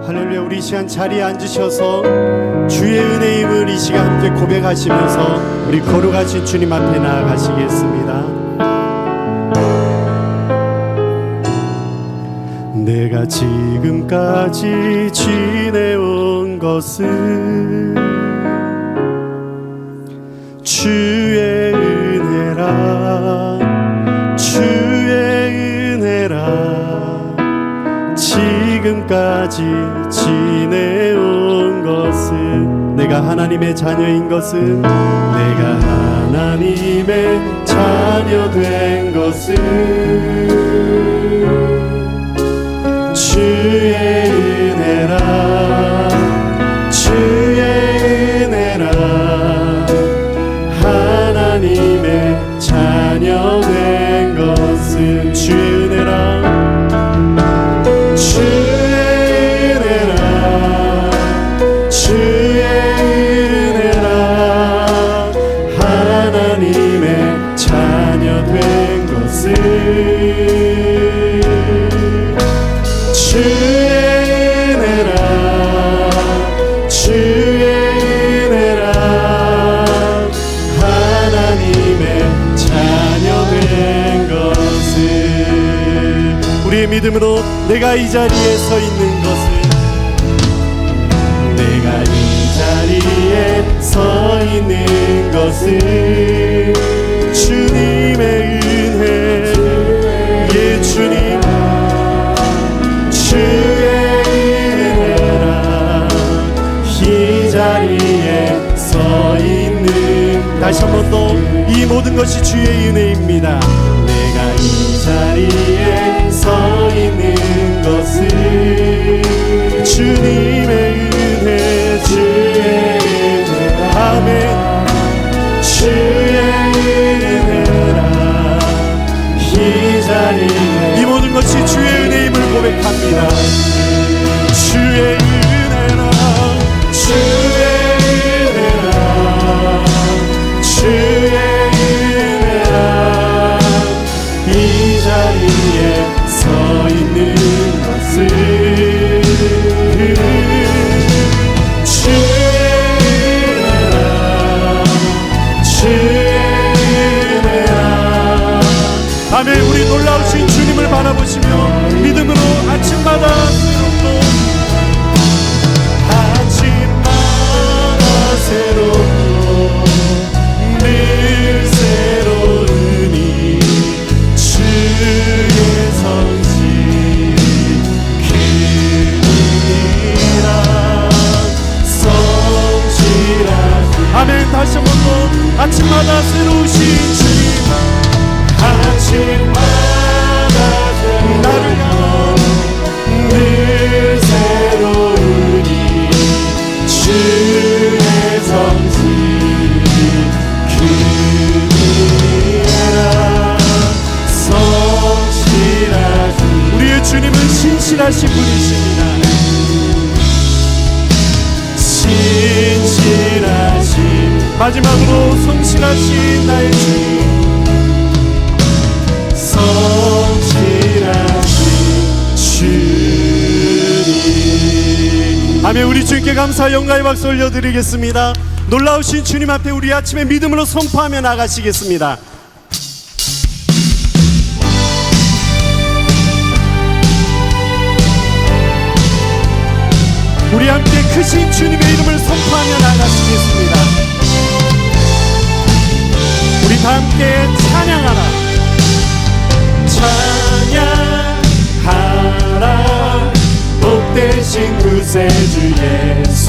할렐루야. 우리 이 시간 자리에 앉으셔서 주의 은혜임을 이 시간 함께 고백하시면서 우리 거룩하신 주님 앞에 나아가시겠습니다. 내가 지금까지 지내온 것은 주의 은혜라, 주의 은혜라. 지금까지 지내온 것은, 내가 하나님의 자녀인 것은, 내가 하나님의 자녀 된 것은 주의 은혜라, 주의 은혜라. 하나님의 자녀 된 것은 주의 은혜라, 주의 은혜라, 주의 은혜라. 하나님의 자녀 된 것은 주의 은혜라, 주의 은혜라. 하나님의 자녀 된 것은, 우리의 믿음으로 내가 이 자리에 서 있는 것은, 내가 이 자리에 서 있는 것은 주님의 은혜, 예 주님, 주의 은혜라. 이 자리에 서 있는, 다시 한 번 더, 이 모든 것이 주의 은혜입니다. 내가 이 자리에 서 있는 것은 주님의 은혜, 주의 은혜라. 아멘. 주의 은혜라. 이 자리에, 이 모든 것이 주의 은혜임을 고백합니다. 주의 은혜라, 주의 은혜라, 주의 은혜라. 이 자리에 서 있는 것은 주의 은혜라, 주의 은혜라. 아멘. 우리 놀라우신 주님을 바라보시며 믿음으로 아침마다 새롭고, 아침마다 새롭고 늘 새로우니 주의 성실 그이라 성실하시. 아멘. 다시 한 번 더, 아침마다 새로우신 주님, 아침마다 나를 향한 늘 새로우니 주의 성실 그이라 성실하시. 우리의 주님은 신실하신 분이십니다. 신실하신, 마지막으로 성실하신 나의 주님, 성실하신 주님. 아멘. 우리 주님께 감사 영광의 박수 올려드리겠습니다. 놀라우신 주님 앞에 우리 아침에 믿음으로 선포하며 나가시겠습니다. 우리 함께 크신 주님의 이름을 선포하며 나가시겠습니다. 우리 다 함께 찬양하라, 찬양하라. 복되신 구세주 예수,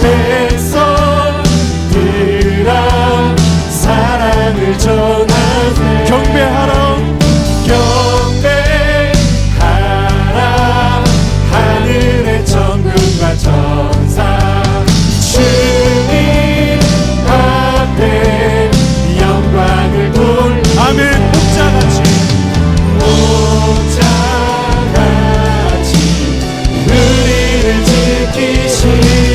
백성들아 사랑을 전하세. 경배하라, 경배하라. 하늘의 천군과 천사 주님 앞에 영광을 돌. 아멘. 목자같이, 목자같이 우리를 지키시.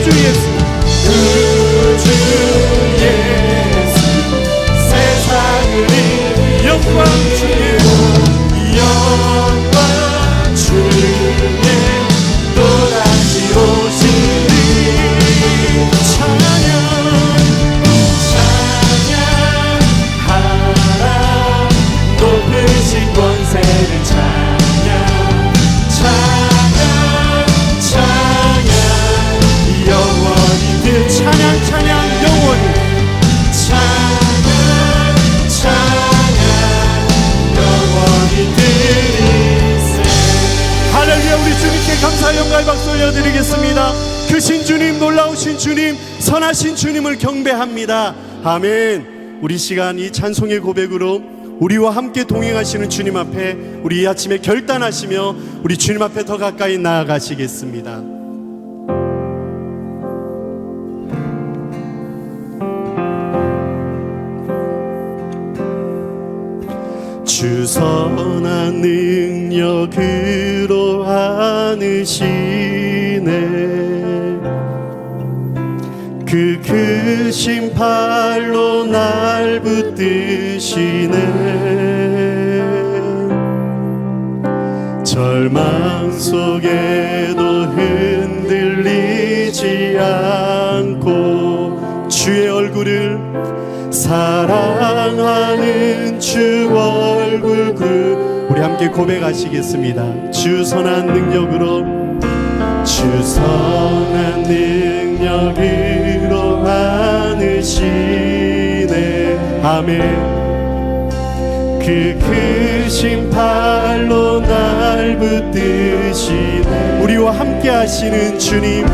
구주 예수, 구주 예수, 세상을 이긴 영광 주의, 영광 주의 또다시 오시리. 찬양하라, 높으신 권세를 찬양, 찬양, 찬양 영원히 찬양, 찬양 영원히 찬양, 찬양 영원히 드리세. 할렐루야. 우리 주님께 감사 영광 박수 올려드리겠습니다. 크신 주님, 놀라우신 주님, 선하신 주님을 경배합니다. 아멘. 우리 시간 이 찬송의 고백으로 우리와 함께 동행하시는 주님 앞에 우리 이 아침에 결단하시며 우리 주님 앞에 더 가까이 나아가시겠습니다. 주 선한 능력으로 안으시네, 그 크신 팔로 날 붙드시네. 절망 속에도 흔들리지 않고 주의 얼굴을 사랑하는 주 얼굴, 우리 함께 고백하시겠습니다. 주 선한 능력으로, 주 선한 능력으로 안으시네. 아멘. 그 크신 팔로 날 붙드시네. 우리와 함께 하시는 주님,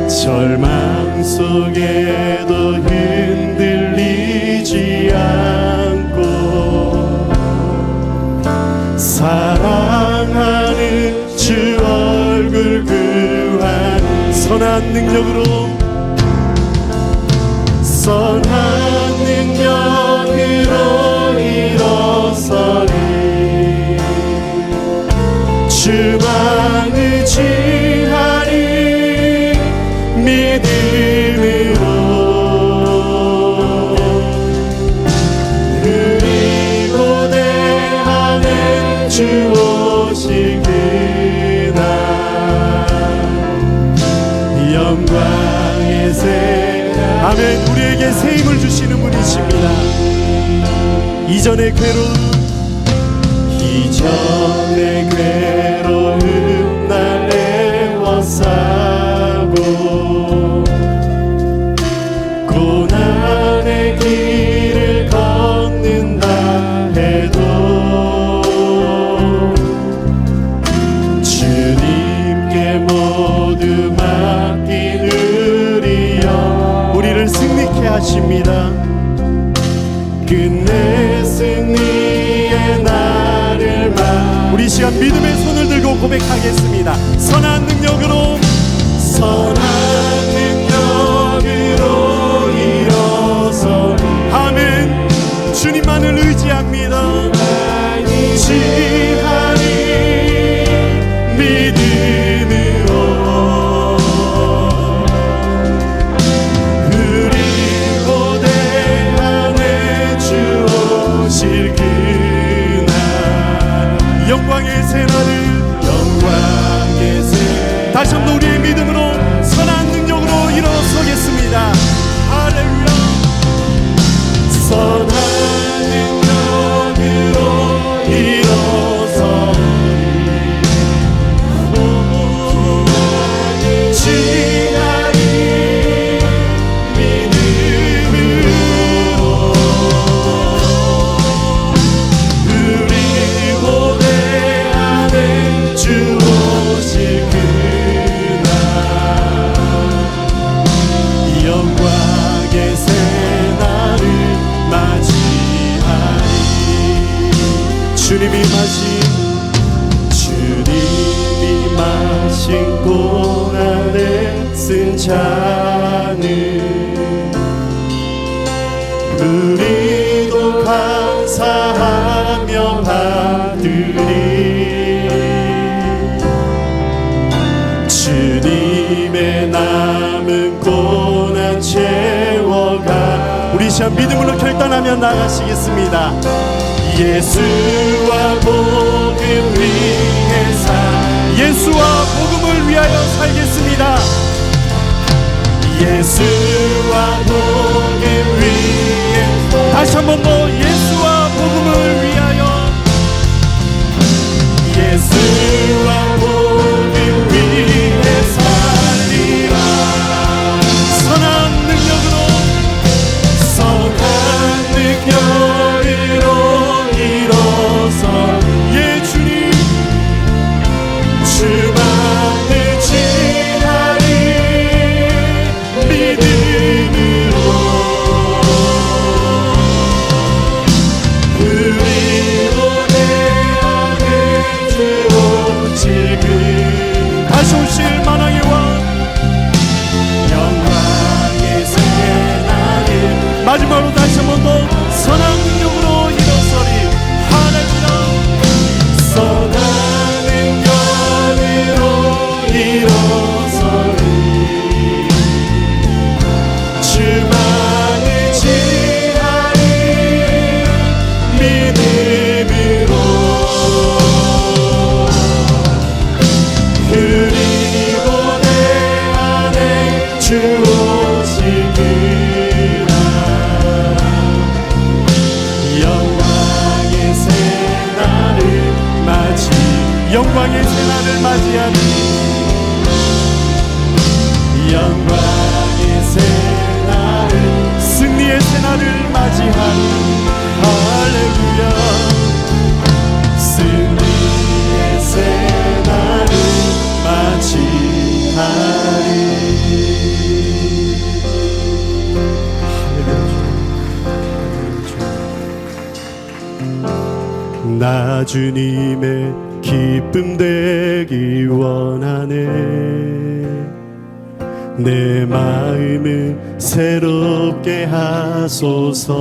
절망 속에도 흔들리지 않고 사랑하는 주 얼굴 구한 선한 능력으로, 선한 능력으로 일어서리. 주만 의지하리 믿음으로. 그리고 내 안에 주 오실 그날 영광의 새. 아멘. 우리에게 새 힘을 주시는 분이십니다. 이전의 괴로움, 이전의 괴로움 날 애워싸고 고난의 길을 걷는다 해도 주님께 모두 맡기느리여. 우리를 승리케 하십니다. 끝내 승리의 날을 우리 시간 믿음의 손을 들고 고백하겠습니다. 선한 능력으로, 선한 능력으로 일어서리. 아멘. 주님만을 의지합니다. 의지하리 믿음으로. 그리고 내 안에 주 오실 그날 영광의 새날을, 영광의 새. 다시 한번 우리의 믿음으로 선한 능력으로 일어서겠습니다. 할렐루야. 선한 능력으로 일어서리. 지하리 믿음으로. 그리고 내 안에 주 오실 그날 영광의 새날을 맞이하리. 주님이 마신 고난의 쓴 잔을 우리도 감사하며 받으리. 주님의 할렐루야. 믿음으로 결단하며 나가시겠습니다. 예수와 복음 위해 예수와 복음을 위하여 살겠습니다. 예수와 복음 위해 다시 한 번 더 예수와 복음을 위하여 예수와 복음 위해 살리라. 선한 능력으로 일어서 예 주님 주만 의지하리. 믿음으로 그리고 내 안에 주 지금 다시 오실 만왕의 왕 영광의 새날을 마지막으로 다시 한 번 더 선한 능력으로 일어서리. 할렐루야. 선한 능력으로 일어서리. 주만 의지하리. 믿음으로 그리고 내 안에 주 오시길 영광의 새날을 맞이하니 영광의 새날을 승리의 새날을 맞이하니 할렐루야. 승리의 새날을 맞이하니 나 주님의 기쁨 되기 원하네. 내 마음을 새롭게 하소서.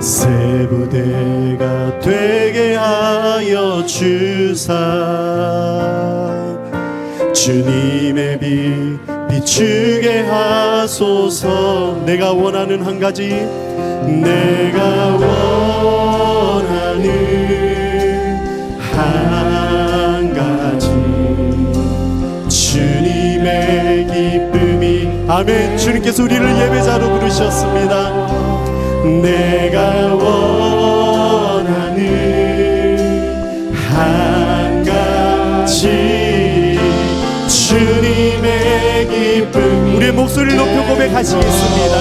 새 부대가 되게 하여 주사. 주님의 빛 비추게 하소서. 내가 원하는 한 가지 내가 원하는 한 가지 주님의 기쁨이 아멘. 주님께서 우리를 예배자로 부르셨습니다. 내가 원하는 한 가지 주님의 기쁨. 우리의 목소리를 높여 고백하시겠습니다.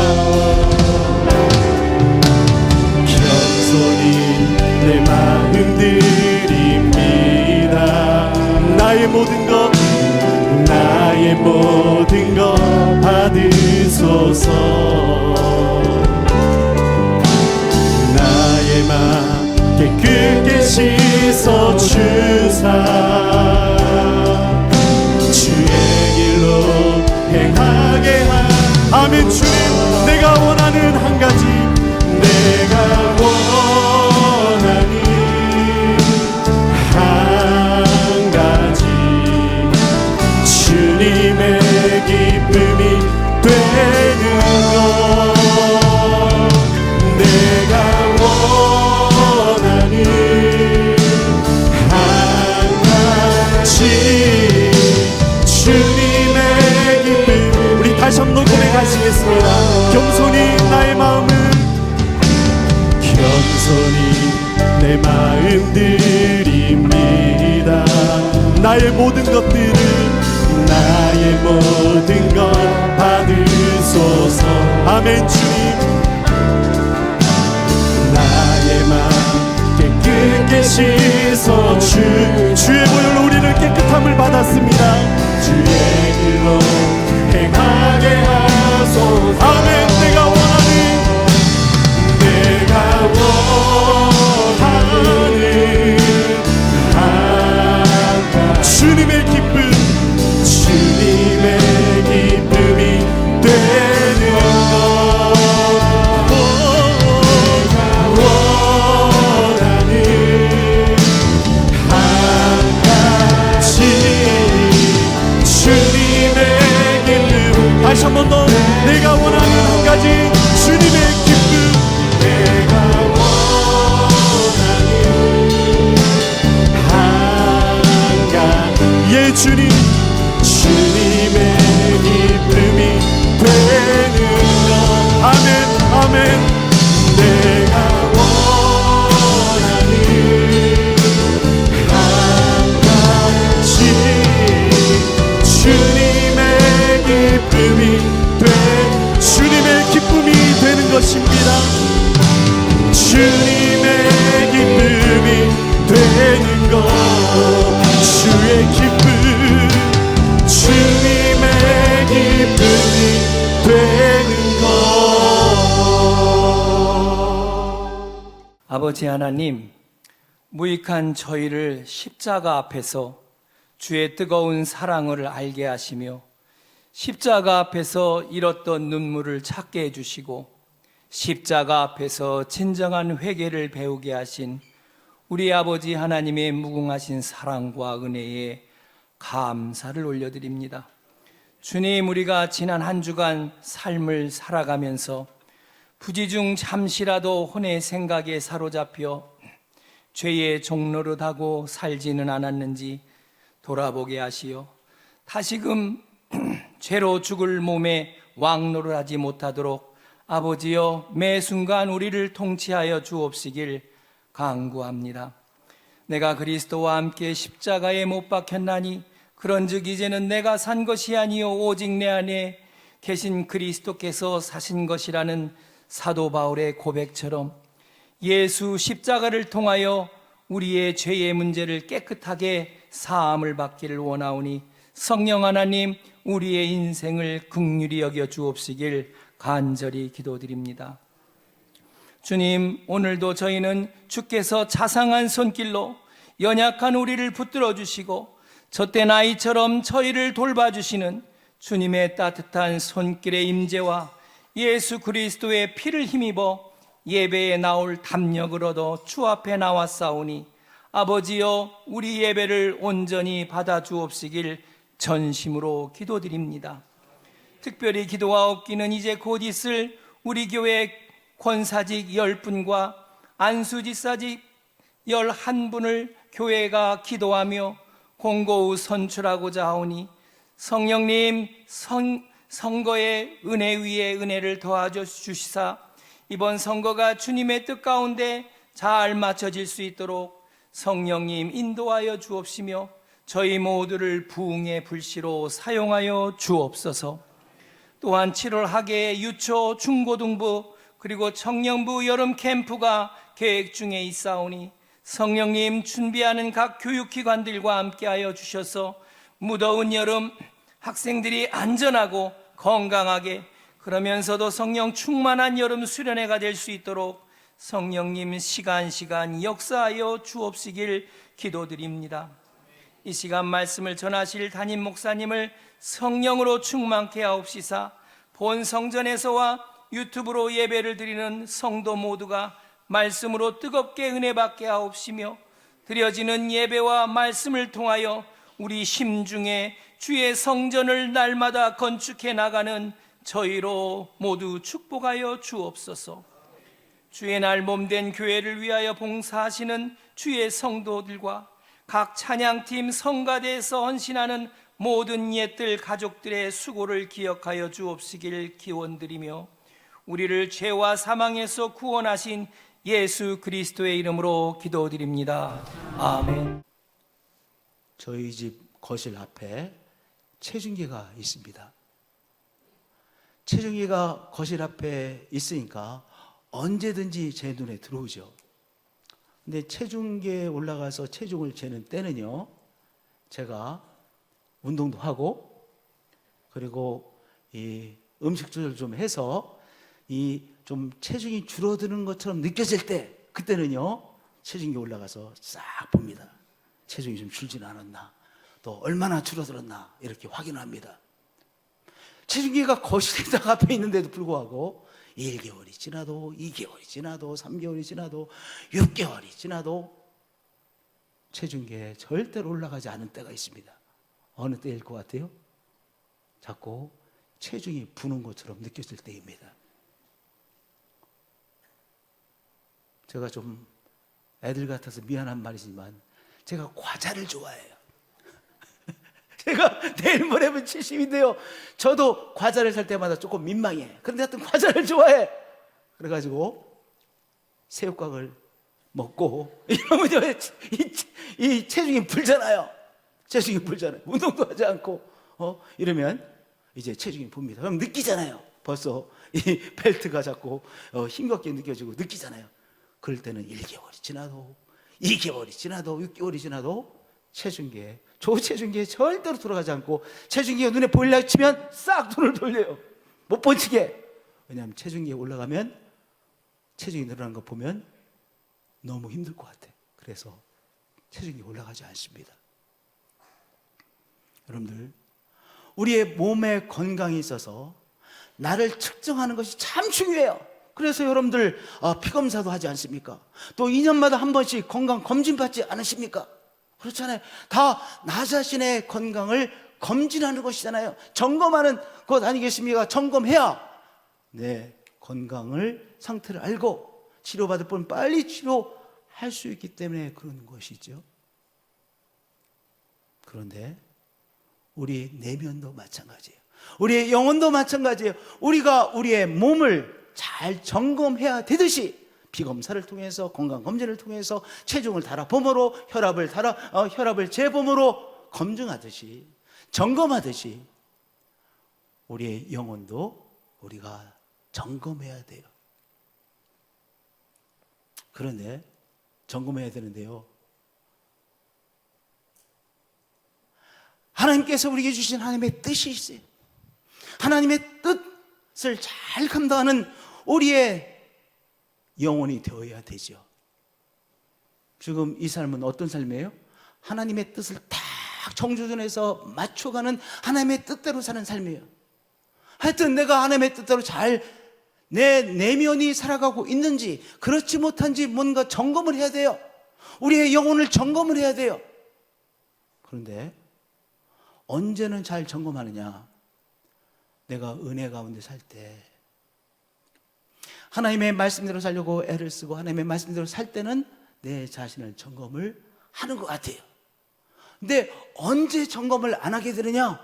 내 마음 드립니다. 나의 모든 것 받으소서. 나의 맘 깨끗게 씻어 주사. 주의 길로 행하게 아멘. 주님 내가 원하는 한 가지 내가 원하는 한 가지 주님의 기쁨이 되는 것. 내가 원하는 한 가지 주님의 기쁨. 우리 다시 한번 고백하시겠습니다. 겸손히 나의 마음을 겸손히 내 마음 드립니다. 나의 모든 것들을 나의 모든 것 받으소서. 아멘. 주님 나의 마음 깨끗게 씻어 주의 보혈로 우리는 깨끗함을 받았습니다. 주의 길로 행하게 하소서. 아멘. 내가 원하는 주님의 기쁨 주님의 기쁨이 되는 것. 내가 원하는 한 가지 주님의 기쁨. 다시 한 번 더 내가 주님, 주님의 기쁨이 되는 것. 아멘, 아멘. 내가 원하는 한 가지, 주님의 기쁨이 주님의 기쁨이 되는 것입니다. 주님의 기쁨이 되는 것, 주의 기쁨, 주님의 기쁨이 되는 것. 아버지 하나님, 무익한 저희를 십자가 앞에서 주의 뜨거운 사랑을 알게 하시며 십자가 앞에서 잃었던 눈물을 찾게 해주시고 십자가 앞에서 진정한 회개를 배우게 하신 우리 아버지 하나님의 무궁하신 사랑과 은혜에 감사를 올려드립니다. 주님, 우리가 지난 한 주간 삶을 살아가면서 부지중 잠시라도 혼의 생각에 사로잡혀 죄의 종노릇하고 살지는 않았는지 돌아보게 하시어 다시금 죄로 죽을 몸에 왕노를 하지 못하도록 아버지여 매 순간 우리를 통치하여 주옵시길 간구합니다. 내가 그리스도와 함께 십자가에 못 박혔나니 그런즉 이제는 내가 산 것이 아니요 오직 내 안에 계신 그리스도께서 사신 것이라는 사도 바울의 고백처럼 예수 십자가를 통하여 우리의 죄의 문제를 깨끗하게 사함을 받기를 원하오니 성령 하나님, 우리의 인생을 긍휼히 여겨 주옵시길 간절히 기도드립니다. 주님, 오늘도 저희는 주께서 자상한 손길로 연약한 우리를 붙들어 주시고 젖된 아이처럼 저희를 돌봐주시는 주님의 따뜻한 손길의 임재와 예수 그리스도의 피를 힘입어 예배에 나올 담력을 얻어 주 앞에 나왔사오니 아버지여 우리 예배를 온전히 받아 주옵시길 전심으로 기도드립니다. 특별히 기도하옵기는 이제 곧 있을 우리 교회 권사직 10분과 안수지사직 11분을 교회가 기도하며 공고후 선출하고자 하오니 성령님 선거의 은혜 위에 은혜를 더하여 주시사 이번 선거가 주님의 뜻 가운데 잘 맞춰질 수 있도록 성령님 인도하여 주옵시며 저희 모두를 부흥의 불씨로 사용하여 주옵소서. 또한 7월 하계의 유초, 중고등부 그리고 청년부 여름 캠프가 계획 중에 있사오니 성령님 준비하는 각 교육기관들과 함께하여 주셔서 무더운 여름 학생들이 안전하고 건강하게 그러면서도 성령 충만한 여름 수련회가 될 수 있도록 성령님 시간 역사하여 주옵시길 기도드립니다. 이 시간 말씀을 전하실 담임 목사님을 성령으로 충만케 하옵시사 본 성전에서와 유튜브로 예배를 드리는 성도 모두가 말씀으로 뜨겁게 은혜 받게 하옵시며 드려지는 예배와 말씀을 통하여 우리 심중에 주의 성전을 날마다 건축해 나가는 저희로 모두 축복하여 주옵소서. 주의 날 몸된 교회를 위하여 봉사하시는 주의 성도들과 각 찬양팀 성가대에서 헌신하는 모든 옛들 가족들의 수고를 기억하여 주옵시길 기원드리며 우리를 죄와 사망에서 구원하신 예수 그리스도의 이름으로 기도드립니다. 아멘. 저희 집 거실 앞에 체중계가 있습니다. 체중계가 거실 앞에 있으니까 언제든지 제 눈에 들어오죠. 근데 체중계에 올라가서 체중을 재는 때는요, 제가 운동도 하고 그리고 이 음식 조절 좀 해서 이 좀 체중이 줄어드는 것처럼 느껴질 때 그때는요 체중계 올라가서 싹 봅니다. 체중이 좀 줄지는 않았나, 또 얼마나 줄어들었나 이렇게 확인합니다. 체중계가 거실에다가 앞에 있는데도 불구하고 1개월이 지나도 2개월이 지나도 3개월이 지나도 6개월이 지나도 체중계에 절대로 올라가지 않은 때가 있습니다. 어느 때일 것 같아요? 자꾸 체중이 부는 것처럼 느껴질 때입니다. 제가 좀 애들 같아서 미안한 말이지만 제가 과자를 좋아해요. 나이가 내일 모레면 70인데요. 저도 과자를 살 때마다 조금 민망해. 그런데 하여튼 과자를 좋아해. 그래가지고 새우깡을 먹고 이러면 이 체중이 불잖아요. 체중이 불잖아요. 운동도 하지 않고 이러면 이제 체중이 붑니다. 그럼 느끼잖아요. 벌써 이 벨트가 자꾸 힘겹게 느껴지고 느끼잖아요. 그럴 때는 1개월이 지나도 2개월이 지나도 6개월이 지나도 체중계에 조체중계에 절대로 돌아가지 않고 체중계가 눈에 보이려 치면 싹 눈을 돌려요. 못 번치게. 왜냐하면 체중계에 올라가면 체중이 늘어나는 거 보면 너무 힘들 것 같아. 그래서 체중이 올라가지 않습니다. 여러분들, 우리의 몸의 건강에 있어서 나를 측정하는 것이 참 중요해요. 그래서 여러분들 피검사도 하지 않습니까? 또 2년마다 한 번씩 건강 검진 받지 않으십니까? 그렇잖아요. 다 나 자신의 건강을 검진하는 것이잖아요. 점검하는 것 아니겠습니까? 점검해야 내 건강을 상태를 알고 치료받을 분 빨리 치료할 수 있기 때문에 그런 것이죠. 그런데 우리 내면도 마찬가지예요. 우리의 영혼도 마찬가지예요. 우리가 우리의 몸을 잘 점검해야 되듯이 피검사를 통해서 건강검진을 통해서 체중을 달아봄으로 혈압을 재봄으로 검증하듯이 점검하듯이 우리의 영혼도 우리가 점검해야 돼요. 그런데 점검해야 되는데요, 하나님께서 우리에게 주신 하나님의 뜻이 있어요. 하나님의 뜻을 잘 감당하는 우리의 영혼이 되어야 되죠. 지금 이 삶은 어떤 삶이에요? 하나님의 뜻을 딱 정조준해서 맞춰가는 하나님의 뜻대로 사는 삶이에요. 하여튼 내가 하나님의 뜻대로 잘 내 내면이 살아가고 있는지 그렇지 못한지 뭔가 점검을 해야 돼요. 우리의 영혼을 점검을 해야 돼요. 그런데 언제는 잘 점검하느냐? 내가 은혜 가운데 살 때, 하나님의 말씀대로 살려고 애를 쓰고 하나님의 말씀대로 살 때는 내 자신을 점검을 하는 것 같아요. 근데 언제 점검을 안 하게 되느냐?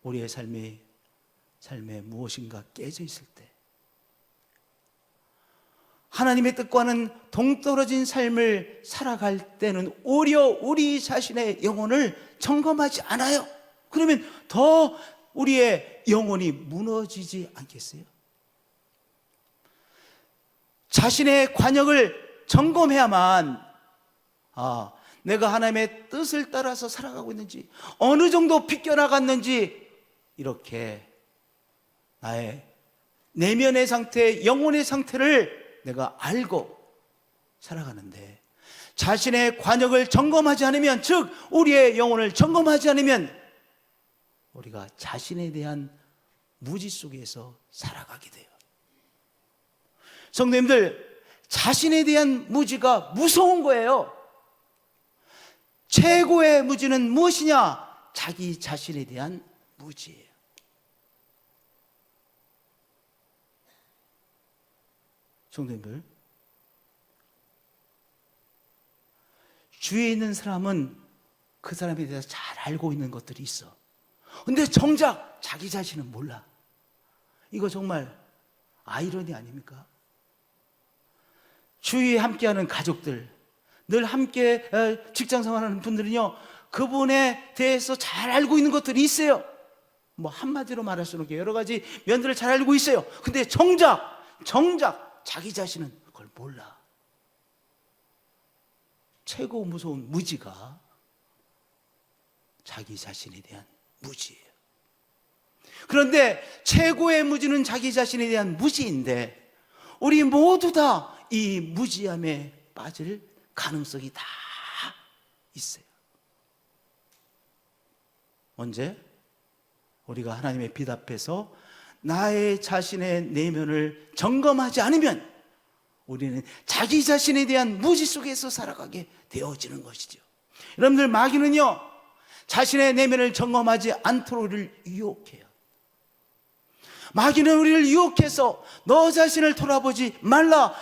우리의 삶에 무엇인가 깨져 있을 때, 하나님의 뜻과는 동떨어진 삶을 살아갈 때는 오히려 우리 자신의 영혼을 점검하지 않아요. 그러면 더 우리의 영혼이 무너지지 않겠어요? 자신의 관역을 점검해야만 내가 하나님의 뜻을 따라서 살아가고 있는지, 어느 정도 비껴나갔는지, 이렇게 나의 내면의 상태, 영혼의 상태를 내가 알고 살아가는데, 자신의 관역을 점검하지 않으면, 즉 우리의 영혼을 점검하지 않으면 우리가 자신에 대한 무지 속에서 살아가게 돼요. 성도님들, 자신에 대한 무지가 무서운 거예요. 최고의 무지는 무엇이냐? 자기 자신에 대한 무지예요. 성도님들, 주위에 있는 사람은 그 사람에 대해서 잘 알고 있는 것들이 있어. 근데 정작 자기 자신은 몰라. 이거 정말 아이러니 아닙니까? 주위에 함께하는 가족들, 늘 함께 직장 생활하는 분들은요, 그분에 대해서 잘 알고 있는 것들이 있어요. 뭐 한마디로 말할 수는 없게 여러 가지 면들을 잘 알고 있어요. 근데 정작 자기 자신은 그걸 몰라. 최고 무서운 무지가 자기 자신에 대한 무지예요. 그런데 최고의 무지는 자기 자신에 대한 무지인데, 우리 모두 다 이 무지함에 빠질 가능성이 다 있어요. 언제? 우리가 하나님의 빛 앞에서 나의 자신의 내면을 점검하지 않으면 우리는 자기 자신에 대한 무지 속에서 살아가게 되어지는 것이죠. 여러분들, 마귀는요, 자신의 내면을 점검하지 않도록 우리를 유혹해요. 마귀는 우리를 유혹해서 너 자신을 돌아보지 말라,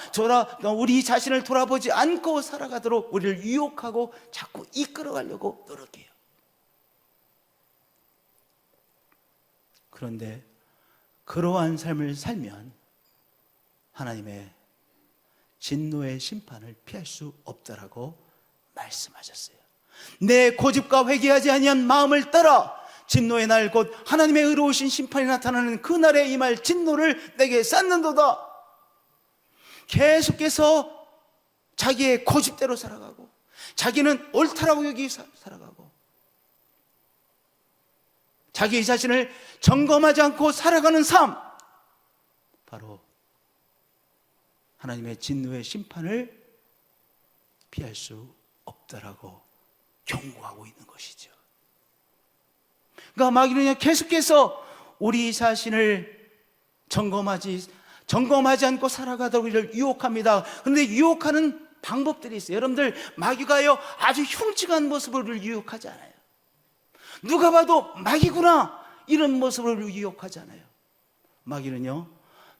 우리 자신을 돌아보지 않고 살아가도록 우리를 유혹하고 자꾸 이끌어가려고 노력해요. 그런데 그러한 삶을 살면 하나님의 진노의 심판을 피할 수 없다라고 말씀하셨어요. 내 고집과 회개하지 아니한 마음을 따라 진노의 날 곧 하나님의 의로우신 심판이 나타나는 그 날에 임할 진노를 내게 쌓는도다. 계속해서 자기의 고집대로 살아가고 자기는 옳다라고 여기 살아가고 자기 자신을 점검하지 않고 살아가는 삶, 바로 하나님의 진노의 심판을 피할 수 없다라고 경고하고 있는 것이죠. 그러니까 마귀는 계속해서 우리 자신을 점검하지 않고 살아가도록 우리를 유혹합니다. 그런데 유혹하는 방법들이 있어요. 여러분들, 마귀가요 아주 흉측한 모습으로 우리를 유혹하지 않아요. 누가 봐도 마귀구나 이런 모습으로 우리를 유혹하지 않아요. 마귀는요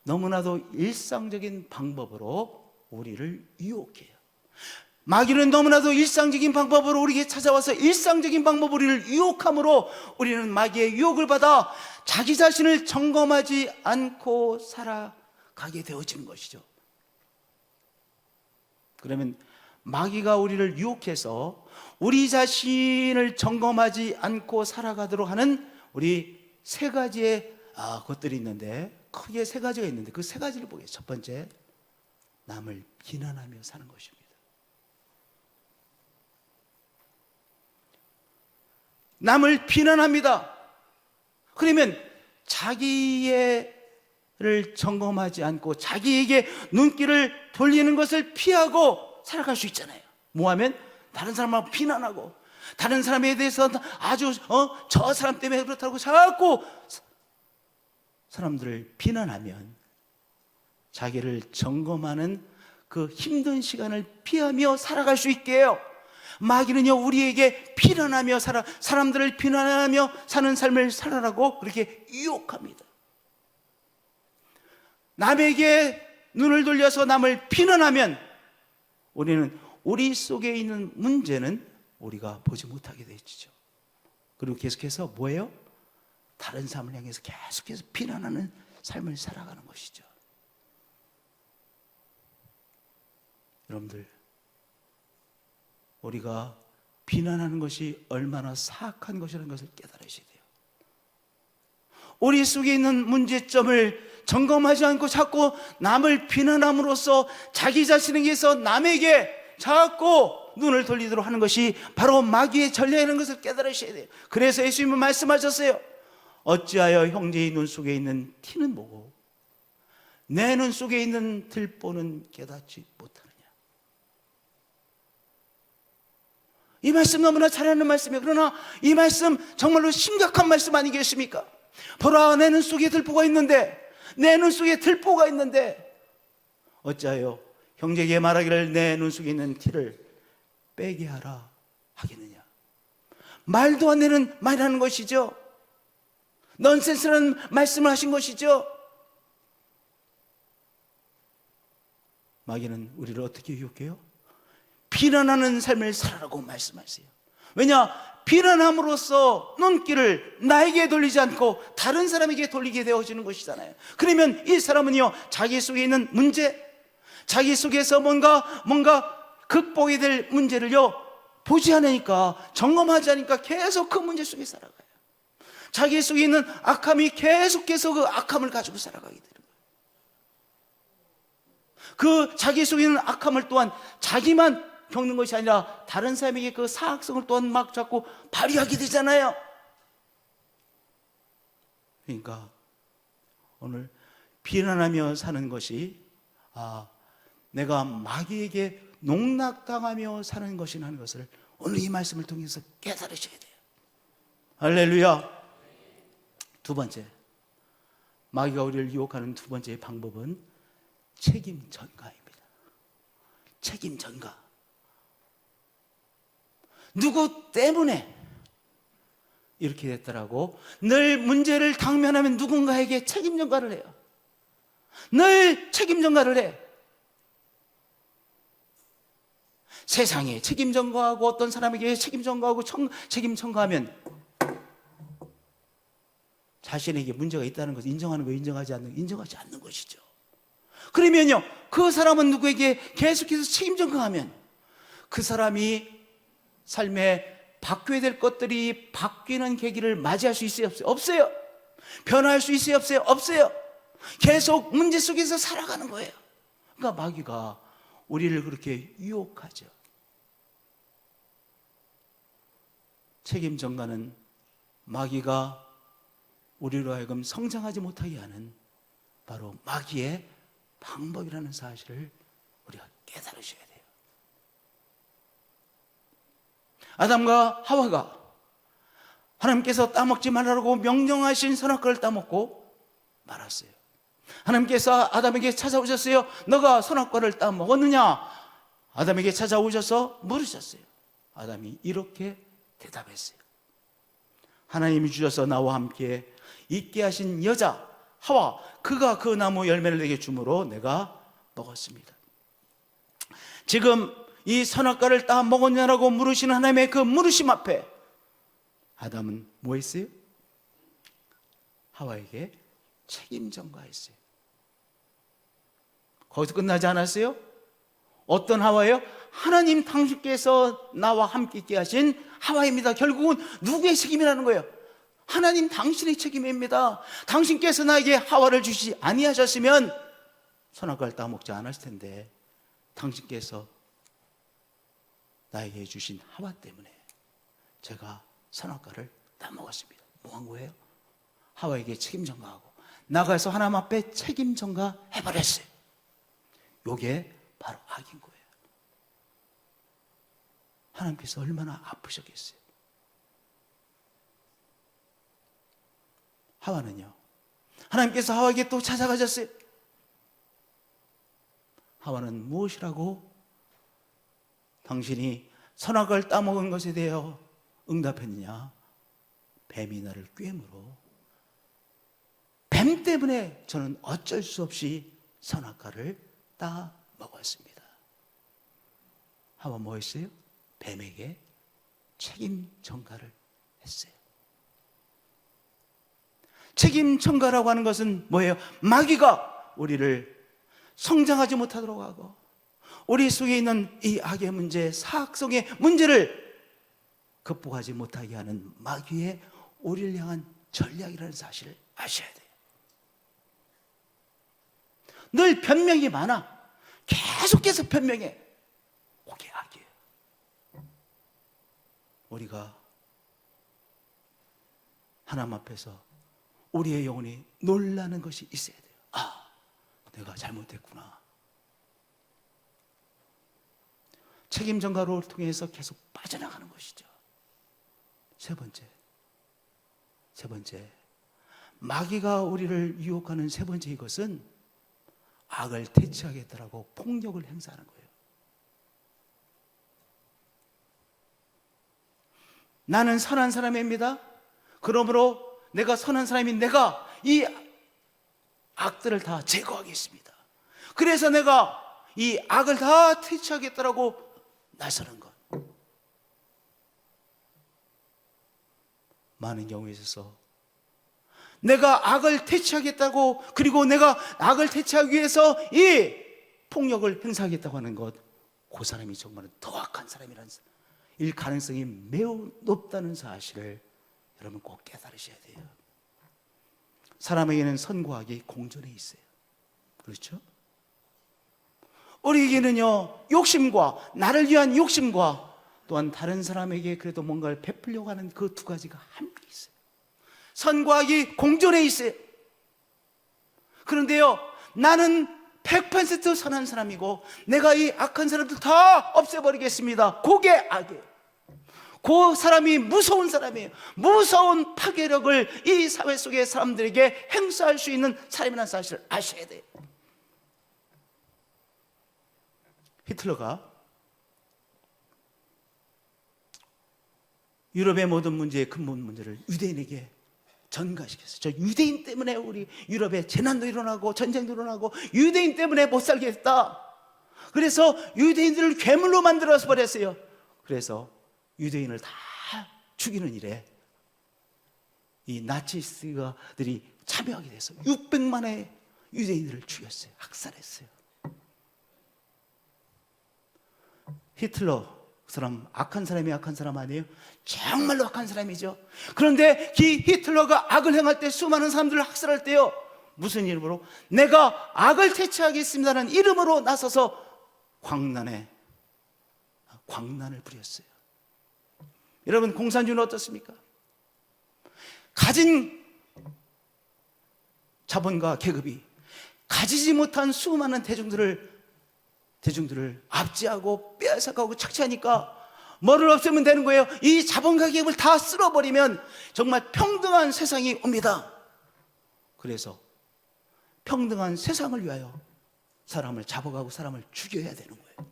너무나도 일상적인 방법으로 우리를 유혹해요. 마귀는 너무나도 일상적인 방법으로 우리에게 찾아와서 일상적인 방법으로 우리를 유혹함으로 우리는 마귀의 유혹을 받아 자기 자신을 점검하지 않고 살아가게 되어지는 것이죠. 그러면 마귀가 우리를 유혹해서 우리 자신을 점검하지 않고 살아가도록 하는 우리 세 가지의 것들이 있는데, 크게 세 가지가 있는데 그 세 가지를 보겠습니다. 첫 번째, 남을 비난하며 사는 것입니다. 남을 비난합니다. 그러면 자기를 점검하지 않고 자기에게 눈길을 돌리는 것을 피하고 살아갈 수 있잖아요. 뭐하면 다른 사람을 비난하고 다른 사람에 대해서 아주 저 사람 때문에 그렇다고 자꾸 사람들을 비난하면 자기를 점검하는 그 힘든 시간을 피하며 살아갈 수 있게 해요. 마귀는요 우리에게 비난하며 사람들을 비난하며 사는 삶을 살아라고 그렇게 유혹합니다. 남에게 눈을 돌려서 남을 비난하면 우리는 우리 속에 있는 문제는 우리가 보지 못하게 되죠. 그리고 계속해서 뭐예요? 다른 사람을 향해서 계속해서 비난하는 삶을 살아가는 것이죠. 여러분들, 우리가 비난하는 것이 얼마나 사악한 것이라는 것을 깨달으셔야 돼요. 우리 속에 있는 문제점을 점검하지 않고 자꾸 남을 비난함으로써 자기 자신에게서 남에게 자꾸 눈을 돌리도록 하는 것이 바로 마귀의 전략이라는 것을 깨달으셔야 돼요. 그래서 예수님은 말씀하셨어요. 어찌하여 형제의 눈 속에 있는 티는 보고 내 눈 속에 있는 들보는 깨닫지 못하느냐. 이 말씀 너무나 잘하는 말씀이에요. 그러나 이 말씀 정말로 심각한 말씀 아니겠습니까? 보라, 내 눈 속에 들보가 있는데, 내 눈 속에 들보가 있는데 어찌하여 형제에게 말하기를 내 눈 속에 있는 티를 빼게 하라 하겠느냐. 말도 안 되는 말이라는 것이죠. 넌센스라는 말씀을 하신 것이죠. 마귀는 우리를 어떻게 유혹해요? 비난하는 삶을 살아라고 말씀하세요. 왜냐? 비난함으로써 눈길을 나에게 돌리지 않고 다른 사람에게 돌리게 되어지는 것이잖아요. 그러면 이 사람은요 자기 속에 있는 문제, 자기 속에서 뭔가 극복해야 될 문제를요 보지 않으니까, 점검하지 않으니까 계속 그 문제 속에 살아가요. 자기 속에 있는 악함이 계속해서 그 악함을 가지고 살아가게 되는 거예요. 그 자기 속에 있는 악함을 또한 자기만 겪는 것이 아니라 다른 사람에게 그 사악성을 또한 막 자꾸 발휘하게 되잖아요. 그러니까 오늘 비난하며 사는 것이 내가 마귀에게 농락당하며 사는 것이라는 것을 오늘 이 말씀을 통해서 깨달으셔야 돼요. 할렐루야. 두 번째, 마귀가 우리를 유혹하는 두 번째 방법은 책임 전가입니다. 책임 전가. 누구 때문에 이렇게 됐더라고 늘 문제를 당면하면 누군가에게 책임 전가를 해요. 늘 책임 전가를 해. 세상에 책임 전가하고 어떤 사람에게 책임 전가하고 책임 전가하면 자신에게 문제가 있다는 것을 인정하는 거, 인정하지 않는 것이죠. 그러면요, 그 사람은 누구에게 계속해서 책임 전가하면 그 사람이 삶에 바뀌어야 될 것들이 바뀌는 계기를 맞이할 수 있어요, 없어요? 없어요. 변화할 수 있어요, 없어요? 없어요. 계속 문제 속에서 살아가는 거예요. 그러니까 마귀가 우리를 그렇게 유혹하죠. 책임 전가는 마귀가 우리로 하여금 성장하지 못하게 하는 바로 마귀의 방법이라는 사실을 우리가 깨달으셔야 돼요. 아담과 하와가 하나님께서 따먹지 말라고 명령하신 선악과를 따먹고 말았어요. 하나님께서 아담에게 찾아오셨어요. 너가 선악과를 따먹었느냐? 아담에게 찾아오셔서 물으셨어요. 아담이 이렇게 대답했어요. 하나님이 주셔서 나와 함께 있게 하신 여자 하와, 그가 그 나무 열매를 내게 주므로 내가 먹었습니다. 지금 이 선악과를 따 먹었냐라고 물으시는 하나님의 그 물으심 앞에 아담은 뭐 했어요? 하와에게 책임 전가했어요. 거기서 끝나지 않았어요? 어떤 하와예요? 하나님 당신께서 나와 함께 있게 하신 하와입니다. 결국은 누구의 책임이라는 거예요? 하나님 당신의 책임입니다. 당신께서 나에게 하와를 주시지 아니하셨으면 선악과를 따먹지 않았을 텐데 당신께서 나에게 주신 하와 때문에 제가 선악과를 따먹었습니다. 뭐 한 거예요? 하와에게 책임 전가하고 나가서 하나님 앞에 책임 전가해버렸어요. 요게 바로 악인 거예요. 하나님께서 얼마나 아프셨겠어요. 하와는요, 하나님께서 하와에게 또 찾아가셨어요. 하와는 무엇이라고 당신이 선악과를 따먹은 것에 대하여 응답했느냐? 뱀이 나를 꿰므로 뱀 때문에 저는 어쩔 수 없이 선악과를 따먹었습니다. 하와 뭐 했어요? 뱀에게 책임 전가를 했어요. 책임 전가라고 하는 것은 뭐예요? 마귀가 우리를 성장하지 못하도록 하고 우리 속에 있는 이 악의 문제, 사악성의 문제를 극복하지 못하게 하는 마귀의 우리를 향한 전략이라는 사실을 아셔야 돼요. 늘 변명이 많아. 계속해서 변명해. 그게 악이에요. 우리가 하나님 앞에서 우리의 영혼이 놀라는 것이 있어야 돼요. 아, 내가 잘못했구나. 책임 전가를 통해서 계속 빠져나가는 것이죠. 세 번째, 마귀가 우리를 유혹하는 세 번째 이것은 악을 퇴치하겠다라고 폭력을 행사하는 거예요. 나는 선한 사람입니다. 그러므로 내가 선한 사람인 내가 이 악들을 다 제거하겠습니다. 그래서 내가 이 악을 다 퇴치하겠다라고 나서는 것. 많은 경우에 있어서 내가 악을 퇴치하겠다고, 그리고 내가 악을 퇴치하기 위해서 이 폭력을 행사하겠다고 하는 것, 그 사람이 정말 더 악한 사람이라는 일 가능성이 매우 높다는 사실을 여러분 꼭 깨달으셔야 돼요. 사람에게는 선과 악이 공존해 있어요. 그렇죠? 우리에게는요, 욕심과, 나를 위한 욕심과 또한 다른 사람에게 그래도 뭔가를 베풀려고 하는 그 두 가지가 함께 있어요. 선과 악이 공존해 있어요. 그런데요, 나는 100% 선한 사람이고 내가 이 악한 사람들 다 없애버리겠습니다. 그게 악이에요. 그 사람이 무서운 사람이에요. 무서운 파괴력을 이 사회 속의 사람들에게 행사할 수 있는 사람이라는 사실을 아셔야 돼요. 히틀러가 유럽의 모든 문제의 근본 문제를 유대인에게 전가시켰어요. 저 유대인 때문에 우리 유럽에 재난도 일어나고 전쟁도 일어나고 유대인 때문에 못 살게 했다. 그래서 유대인들을 괴물로 만들어서 버렸어요. 그래서 유대인을 다 죽이는 일에 이 나치스트들이 참여하게 돼서 600만의 유대인들을 죽였어요. 학살했어요. 히틀러 그 사람 악한 사람이 악한 사람 아니에요? 정말로 악한 사람이죠. 그런데 이 히틀러가 악을 행할 때 수많은 사람들을 학살할 때요, 무슨 이름으로? 내가 악을 퇴치하겠습니다라는 이름으로 나서서 광란을 부렸어요. 여러분, 공산주의는 어떻습니까? 가진 자본과 계급이 가지지 못한 수많은 대중들을 압제하고 빼앗아가고 착취하니까 뭐를 없애면 되는 거예요? 이 자본과 계급을 다 쓸어버리면 정말 평등한 세상이 옵니다. 그래서 평등한 세상을 위하여 사람을 잡아가고 사람을 죽여야 되는 거예요.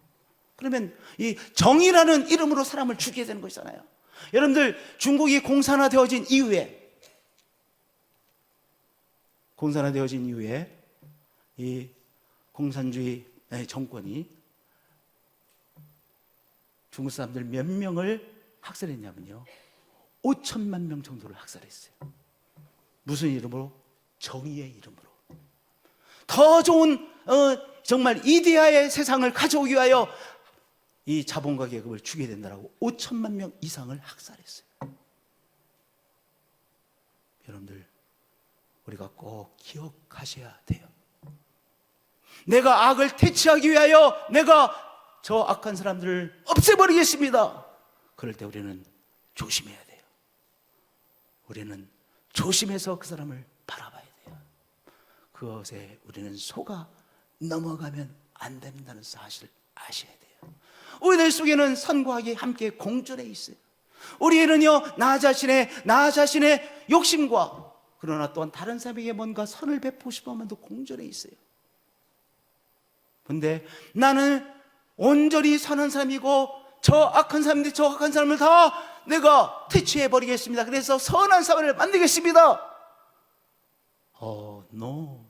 그러면 이 정의라는 이름으로 사람을 죽여야 되는 것이잖아요. 여러분들, 중국이 공산화되어진 이후에 이 공산주의 정권이 중국 사람들 몇 명을 학살했냐면요, 5천만 명 정도를 학살했어요. 무슨 이름으로? 정의의 이름으로. 더 좋은 정말 이데아의 세상을 가져오기 위하여 이 자본과 계급을 죽여야 된다라고 5천만 명 이상을 학살했어요. 여러분들, 우리가 꼭 기억하셔야 돼요. 내가 악을 퇴치하기 위하여 내가 저 악한 사람들을 없애버리겠습니다. 그럴 때 우리는 조심해야 돼요. 우리는 조심해서 그 사람을 바라봐야 돼요. 그것에 우리는 속아 넘어가면 안 된다는 사실을 아셔야 돼요. 우리들 속에는 선과 악이 함께 공존해 있어요. 우리에는요, 나 자신의 욕심과 그러나 또한 다른 사람에게 뭔가 선을 베푸고 싶은 마음도 공존해 있어요. 근데 나는 온전히 사는 사람이고 저 악한 사람인데 저 악한 사람을 다 내가 퇴치해버리겠습니다. 그래서 선한 사회를 만들겠습니다. no.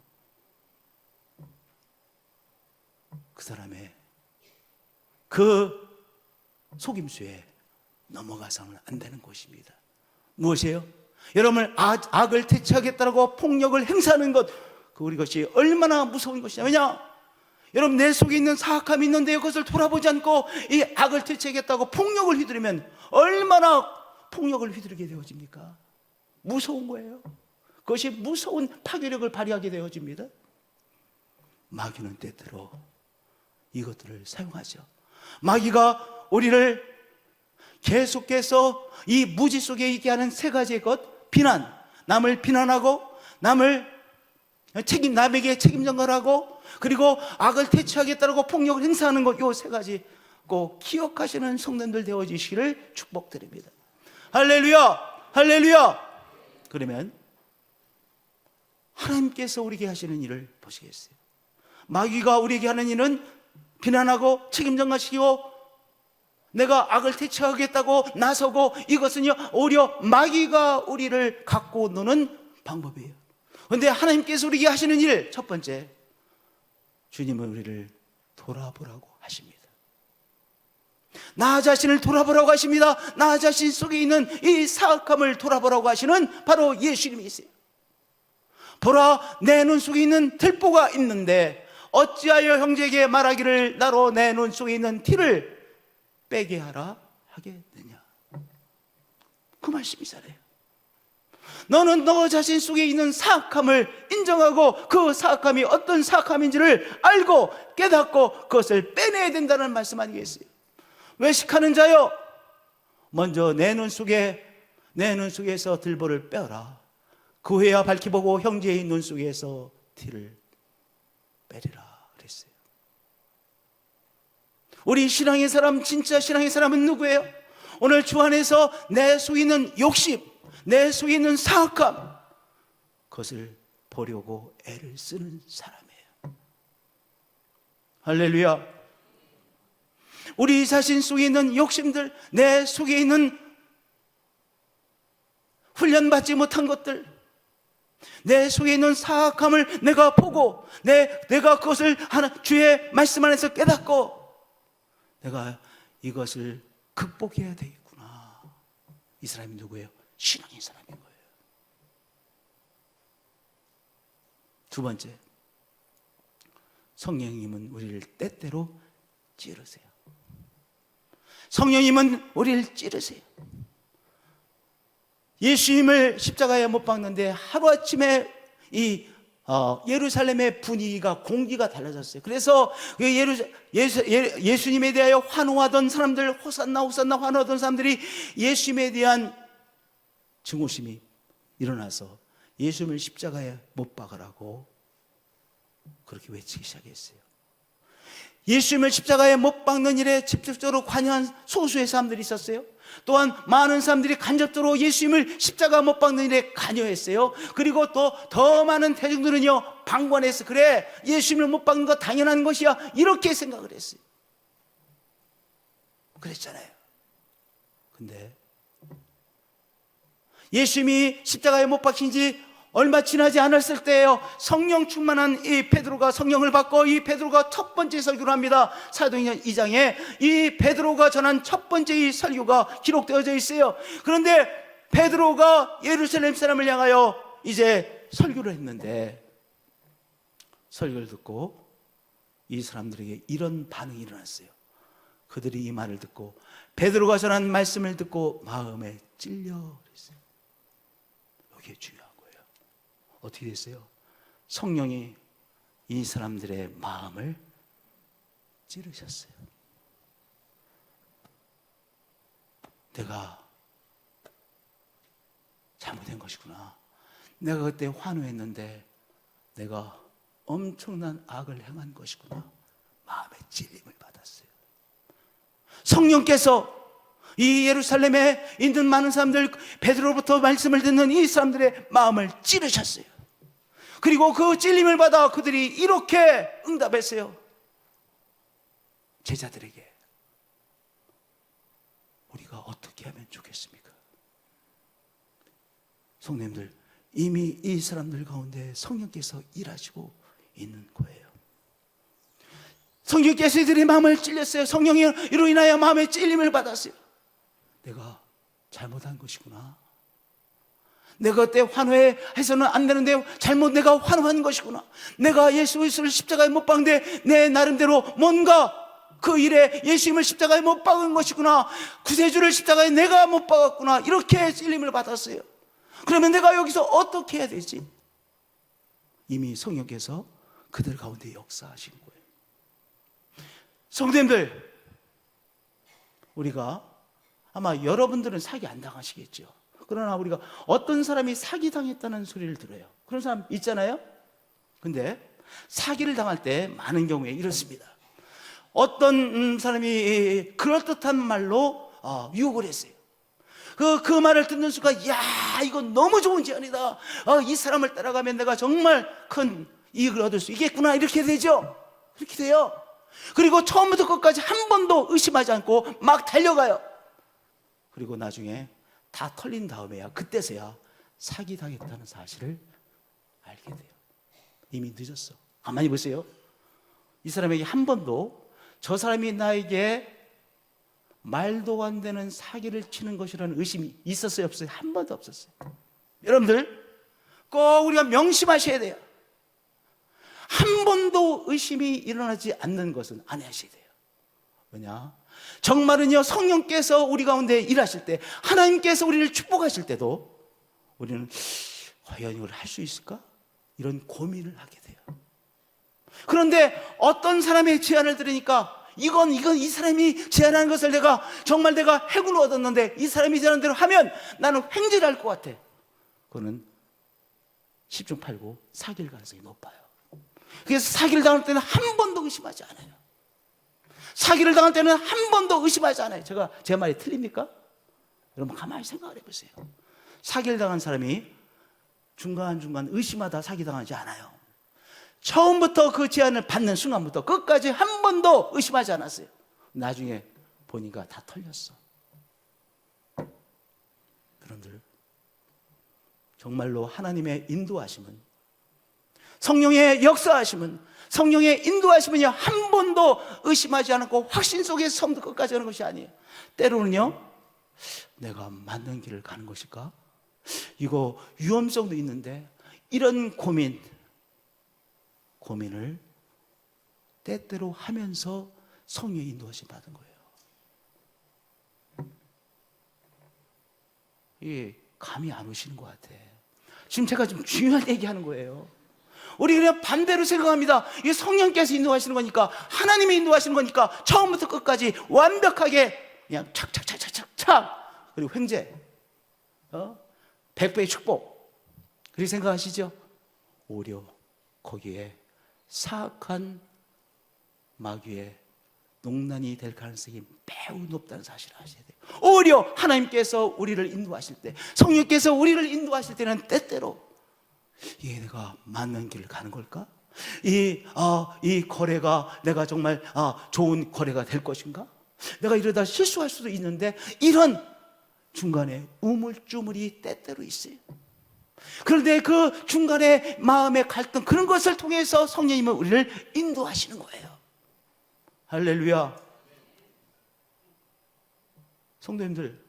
그 사람의 그 속임수에 넘어가서는 안 되는 것입니다. 무엇이에요? 여러분, 악을 퇴치하겠다고 폭력을 행사하는 것, 그것이 얼마나 무서운 것이냐. 왜냐? 여러분, 내 속에 있는 사악함이 있는데 그것을 돌아보지 않고 이 악을 퇴치하겠다고 폭력을 휘두르면 얼마나 폭력을 휘두르게 되어집니까? 무서운 거예요. 그것이 무서운 파괴력을 발휘하게 되어집니다. 마귀는 때때로 이것들을 사용하죠. 마귀가 우리를 계속해서 이 무지 속에 있게 하는 세 가지의 것, 비난, 남을 비난하고 남에게 책임 전가하고, 그리고 악을 퇴치하겠다고 폭력을 행사하는 것, 이 세 가지 꼭 기억하시는 성도들 되어지시기를 축복드립니다. 할렐루야, 할렐루야. 그러면 하나님께서 우리에게 하시는 일을 보시겠어요? 마귀가 우리에게 하는 일은 비난하고 책임 전가시키고 내가 악을 퇴치하겠다고 나서고, 이것은요 오히려 마귀가 우리를 갖고 노는 방법이에요. 그런데 하나님께서 우리에게 하시는 일, 첫 번째, 주님은 우리를 돌아보라고 하십니다. 나 자신을 돌아보라고 하십니다. 나 자신 속에 있는 이 사악함을 돌아보라고 하시는 바로 예수님이세요. 보라, 내 눈 속에 있는 들보가 있는데 어찌하여 형제에게 말하기를 나로 내 눈 속에 있는 티를 빼게 하라 하겠느냐. 그 말씀이잖아요. 너는 너 자신 속에 있는 사악함을 인정하고 그 사악함이 어떤 사악함인지를 알고 깨닫고 그것을 빼내야 된다는 말씀 아니겠어요? 외식하는 자여, 먼저 내 눈 속에서 들보를 빼어라. 그 후에야 밝히 보고 형제의 눈 속에서 티를 빼리라 그랬어요. 우리 신앙의 사람, 진짜 신앙의 사람은 누구예요? 오늘 주 안에서 내 속에 있는 욕심, 내 속에 있는 사악함, 그것을 보려고 애를 쓰는 사람이에요. 할렐루야. 우리 자신 속에 있는 욕심들, 내 속에 있는 훈련받지 못한 것들, 내 속에 있는 사악함을 내가 보고 내가 그것을 주의 말씀 안에서 깨닫고 내가 이것을 극복해야 되겠구나. 이 사람이 누구예요? 신앙의 사람인 거예요. 두 번째, 성령님은 우리를 때때로 찌르세요. 성령님은 우리를 찌르세요. 예수님을 십자가에 못 박는데 하루아침에 이 예루살렘의 분위기가, 공기가 달라졌어요. 그래서 예수님에 대하여 환호하던 사람들, 호산나 호산나 환호하던 사람들이 예수님에 대한 증오심이 일어나서 예수님을 십자가에 못 박으라고 그렇게 외치기 시작했어요. 예수님을 십자가에 못 박는 일에 직접적으로 관여한 소수의 사람들이 있었어요. 또한 많은 사람들이 간접적으로 예수님을 십자가 못 박는 일에 관여했어요. 그리고 또 더 많은 대중들은요, 방관해서 그래, 예수님을 못 박는 거 당연한 것이야, 이렇게 생각을 했어요. 그랬잖아요. 근데 예수님이 십자가에 못 박힌 지 얼마 지나지 않았을 때예요. 성령 충만한 이 베드로가 성령을 받고, 이 베드로가 첫 번째 설교를 합니다. 사도행전 2장에 이 베드로가 전한 첫 번째 이 설교가 기록되어져 있어요. 그런데 베드로가 예루살렘 사람을 향하여 이제 설교를 했는데, 설교를 듣고 이 사람들에게 이런 반응이 일어났어요. 그들이 이 말을 듣고, 베드로가 전한 말씀을 듣고 마음에 찔려 그랬어요. 이게 중요한 거예요. 어떻게 됐어요? 성령이 이 사람들의 마음을 찌르셨어요. 내가 잘못된 것이구나. 내가 그때 환호했는데 내가 엄청난 악을 행한 것이구나. 마음의 찔림을 받았어요. 성령께서 이 예루살렘에 있는 많은 사람들, 베드로부터 말씀을 듣는 이 사람들의 마음을 찌르셨어요. 그리고 그 찔림을 받아 그들이 이렇게 응답했어요. 제자들에게 우리가 어떻게 하면 좋겠습니까? 성도님들, 이미 이 사람들 가운데 성령께서 일하시고 있는 거예요. 성령께서 이들의 마음을 찔렸어요. 성령으로 인하여 마음의 찔림을 받았어요. 내가 잘못한 것이구나. 내가 그때 환호해서는 안 되는데 잘못 내가 환호한 것이구나. 내가 예수 그리스도를 십자가에 못 박는데 내 나름대로 뭔가 그 일에 예수님을 십자가에 못 박은 것이구나. 구세주를 십자가에 내가 못 박았구나. 이렇게 찔림을 받았어요. 그러면 내가 여기서 어떻게 해야 되지? 이미 성령께서 그들 가운데 역사하신 거예요. 성도님들, 우리가 아마 여러분들은 사기 안 당하시겠죠. 그러나 우리가 어떤 사람이 사기당했다는 소리를 들어요. 그런 사람 있잖아요. 근데 사기를 당할 때 많은 경우에 이렇습니다. 어떤 사람이 그럴듯한 말로 유혹을 했어요. 그 말을 듣는 순간, 야, 이거 너무 좋은 제안이다. 이 사람을 따라가면 내가 정말 큰 이익을 얻을 수 있겠구나. 이렇게 되죠. 그렇게 돼요. 그리고 처음부터 끝까지 한 번도 의심하지 않고 막 달려가요. 그리고 나중에 다 털린 다음에야, 그때서야 사기당했다는 사실을 알게 돼요. 이미 늦었어. 가만히 보세요. 이 사람에게 한 번도 저 사람이 나에게 말도 안 되는 사기를 치는 것이라는 의심이 있었어요, 없어요? 한 번도 없었어요. 여러분들, 꼭 우리가 명심하셔야 돼요. 한 번도 의심이 일어나지 않는 것은 안 하셔야 돼요. 왜냐? 정말은요, 성령께서 우리 가운데 일하실 때, 하나님께서 우리를 축복하실 때도 우리는 과연 이걸 할 수 있을까? 이런 고민을 하게 돼요. 그런데 어떤 사람의 제안을 들으니까 이건 이 사람이 제안하는 것을 내가 행운을 얻었는데 이 사람이 제안한 대로 하면 나는 횡재할 것 같아. 그거는 10중 8구 사기일 가능성이 높아요. 그래서 사기를 당할 때는 한 번도 의심하지 않아요. 사기를 당할 때는 한 번도 의심하지 않아요. 제 말이 틀립니까? 여러분 가만히 생각을 해보세요. 사기를 당한 사람이 중간중간 의심하다 사기당하지 않아요. 처음부터 그 제안을 받는 순간부터 끝까지 한 번도 의심하지 않았어요. 나중에 보니까 다 털렸어. 여러분들, 정말로 하나님의 인도하심은, 성령의 역사하심은, 성령의 인도하심은요, 한 번도 의심하지 않고 확신 속에서 처음부터 끝까지 하는 것이 아니에요. 때로는요, 내가 맞는 길을 가는 것일까? 이거 위험성도 있는데, 이런 고민, 고민을 때때로 하면서 성령의 인도하심 받은 거예요. 이게 감이 안 오시는 것 같아. 지금 제가 좀 중요한 얘기하는 거예요. 우리 그냥 반대로 생각합니다. 이게 성령께서 인도하시는 거니까, 하나님이 인도하시는 거니까 처음부터 끝까지 완벽하게 그냥 착착착착착, 그리고 횡재, 100배의 축복, 그렇게 생각하시죠? 오히려 거기에 사악한 마귀의 농난이 될 가능성이 매우 높다는 사실을 아셔야 돼요. 오히려 하나님께서 우리를 인도하실 때, 성령께서 우리를 인도하실 때는 때때로 이게 내가 맞는 길을 가는 걸까? 이 거래가 내가 정말 좋은 거래가 될 것인가? 내가 이러다 실수할 수도 있는데, 이런 중간에 우물쭈물이 때때로 있어요. 그런데 그 중간에 마음의 갈등, 그런 것을 통해서 성령님은 우리를 인도하시는 거예요. 할렐루야. 성도님들,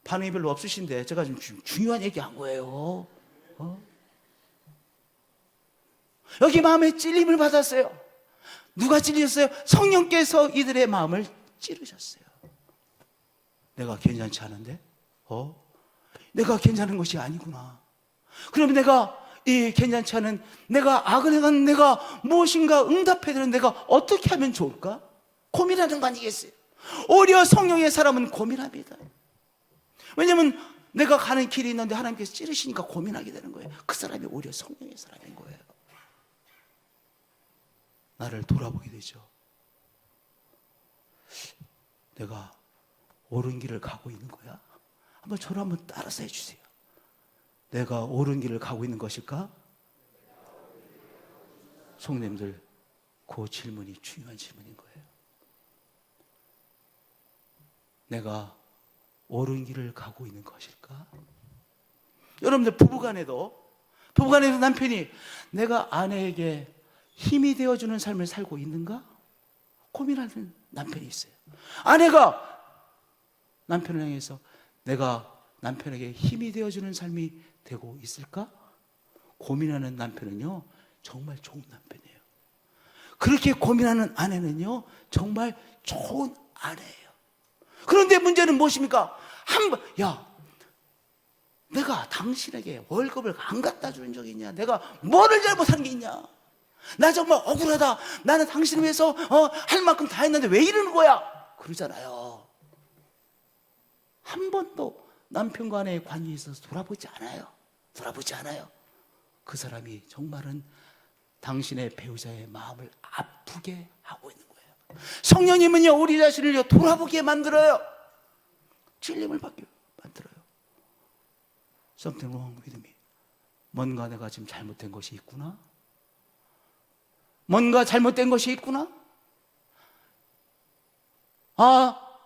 반응이 별로 없으신데 제가 지금 중요한 얘기 한 거예요. 여기 마음에 찔림을 받았어요. 누가 찔리셨어요? 성령께서 이들의 마음을 찌르셨어요. 내가 괜찮지 않은데? 내가 괜찮은 것이 아니구나. 그러면 내가 이 괜찮지 않은, 내가 악을 행한 내가 무엇인가 응답해야 되는 내가 어떻게 하면 좋을까? 고민하는 거 아니겠어요? 오히려 성령의 사람은 고민합니다. 왜냐하면 내가 가는 길이 있는데 하나님께서 찌르시니까 고민하게 되는 거예요. 그 사람이 오히려 성령의 사람인 거예요. 나를 돌아보게 되죠. 내가 옳은 길을 가고 있는 거야? 한번 저를 한번 따라서 해주세요. 내가 옳은 길을 가고 있는 것일까? 성도님들, 그 질문이 중요한 질문인 거예요. 내가 옳은 길을 가고 있는 것일까? 여러분들, 부부간에도 남편이 내가 아내에게 힘이 되어주는 삶을 살고 있는가? 고민하는 남편이 있어요. 아내가 남편을 향해서 내가 남편에게 힘이 되어주는 삶이 되고 있을까? 고민하는 남편은요, 정말 좋은 남편이에요. 그렇게 고민하는 아내는요, 정말 좋은 아내예요. 그런데 문제는 무엇입니까? 내가 당신에게 월급을 안 갖다 주는 적이 있냐? 내가 뭐를 잘못한 게 있냐? 나 정말 억울하다. 나는 당신을 위해서 할 만큼 다 했는데 왜 이러는 거야? 그러잖아요. 한 번도 남편과 아내의 관계에 있어서 돌아보지 않아요. 그 사람이 정말은 당신의 배우자의 마음을 아프게 하고 있는 거예요. 성령님은요, 우리 자신을 돌아보게 만들어요. 찔림을 받게 만들어요. Something wrong with me. 뭔가 내가 지금 잘못된 것이 있구나. 뭔가 잘못된 것이 있구나.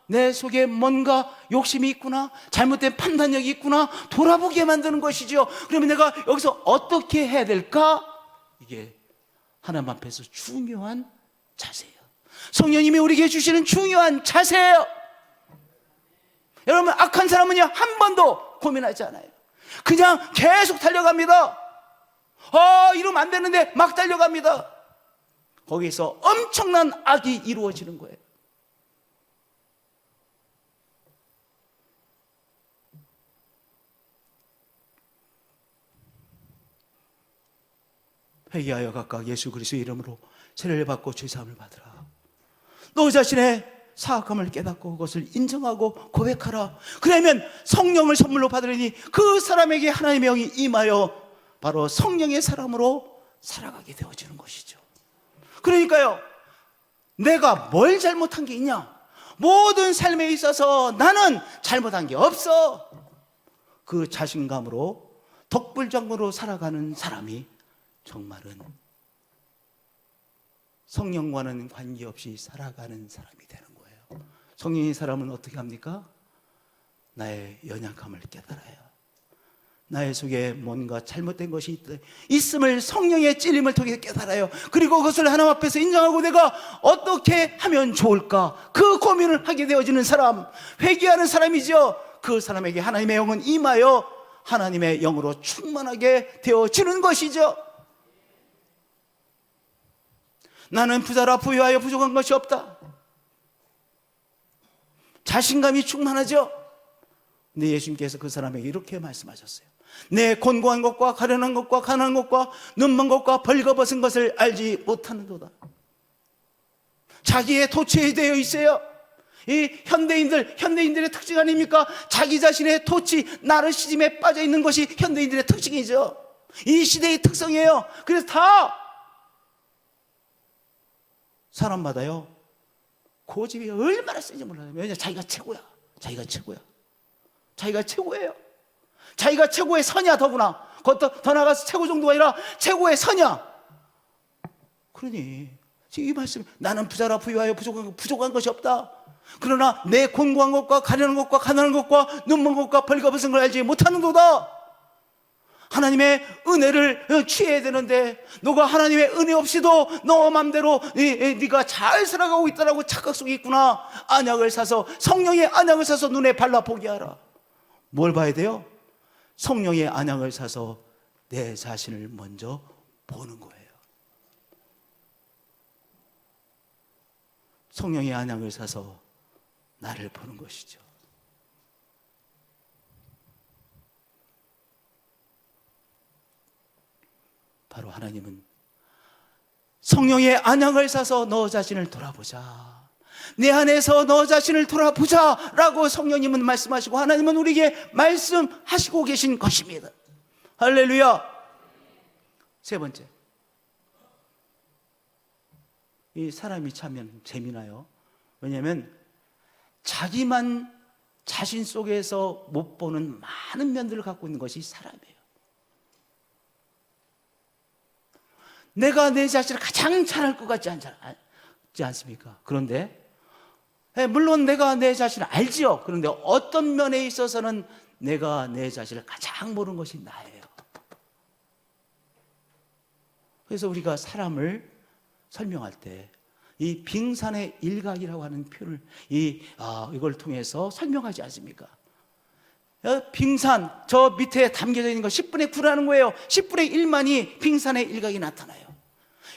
내 속에 뭔가 욕심이 있구나. 잘못된 판단력이 있구나. 돌아보게 만드는 것이죠. 그러면 내가 여기서 어떻게 해야 될까? 이게 하나님 앞에서 중요한 자세예요. 성령님이 우리에게 주시는 중요한 자세예요. 여러분, 악한 사람은요, 한 번도 고민하지 않아요. 그냥 계속 달려갑니다. 이러면 안 되는데 막 달려갑니다. 거기서 엄청난 악이 이루어지는 거예요. 회개하여 각각 예수 그리스도의 이름으로 세례를 받고 죄사함을 받으라. 너 자신의 사악함을 깨닫고 그것을 인정하고 고백하라. 그러면 성령을 선물로 받으려니 그 사람에게 하나님의 영이 임하여 바로 성령의 사람으로 살아가게 되어지는 것이죠. 그러니까요, 내가 뭘 잘못한 게 있냐? 모든 삶에 있어서 나는 잘못한 게 없어. 그 자신감으로 덕불장구로 살아가는 사람이 정말은 성령과는 관계없이 살아가는 사람이 되는 거예요. 성령의 사람은 어떻게 합니까? 나의 연약함을 깨달아요. 나의 속에 뭔가 잘못된 것이 있음을 성령의 찔림을 통해 깨달아요. 그리고 그것을 하나님 앞에서 인정하고 내가 어떻게 하면 좋을까? 그 고민을 하게 되어지는 사람, 회개하는 사람이죠. 그 사람에게 하나님의 영은 임하여 하나님의 영으로 충만하게 되어지는 것이죠. 나는 부자라 부유하여 부족한 것이 없다. 자신감이 충만하죠. 근데 예수님께서 그 사람에게 이렇게 말씀하셨어요. 내 곤고한 것과 가련한 것과 가난한 것과 눈먼 것과 벌거벗은 것을 알지 못하는도다. 자기의 토치에 되어 있어요. 이 현대인들의 특징 아닙니까? 자기 자신의 토치, 나르시즘에 빠져 있는 것이 현대인들의 특징이죠. 이 시대의 특성이에요. 그래서 다 사람마다요, 고집이 얼마나 세지 몰라요. 왜냐, 자기가 최고야. 자기가 최고야. 자기가 최고예요. 자기가 최고의 선이야. 더구나 그것도 더 나아가서 최고 정도가 아니라 최고의 선이야. 그러니 지금 이 말씀, 나는 부자라 부유하여 부족한 것이 없다. 그러나 내 곤고한 것과 가련한 것과 가난한 것과 눈먼 것과 벌거벗은 걸 알지 못하는도다. 하나님의 은혜를 취해야 되는데 너가 하나님의 은혜 없이도 너 맘대로 네가 잘 살아가고 있다라고 착각 속에 있구나. 안약을 사서, 성령의 안약을 사서 눈에 발라 보게 하라. 뭘 봐야 돼요? 성령의 안약을 사서 내 자신을 먼저 보는 거예요. 성령의 안약을 사서 나를 보는 것이죠. 바로 하나님은 성령의 안약을 사서 너 자신을 돌아보자, 내 안에서 너 자신을 돌아보자 라고 성령님은 말씀하시고 하나님은 우리에게 말씀하시고 계신 것입니다. 할렐루야. 세 번째, 이 사람이 참 재미나요. 왜냐하면 자기만 자신 속에서 못 보는 많은 면들을 갖고 있는 것이 사람이에요. 내가 내 자신을 가장 잘할 것 같지 않습니까? 그런데 물론 내가 내 자신을 알지요. 그런데 어떤 면에 있어서는 내가 내 자신을 가장 모르는 것이 나예요. 그래서 우리가 사람을 설명할 때 이 빙산의 일각이라고 하는 표를 이걸 통해서 설명하지 않습니까? 빙산 저 밑에 담겨져 있는 거 10분의 9라는 거예요. 10분의 1만이 빙산의 일각이 나타나요.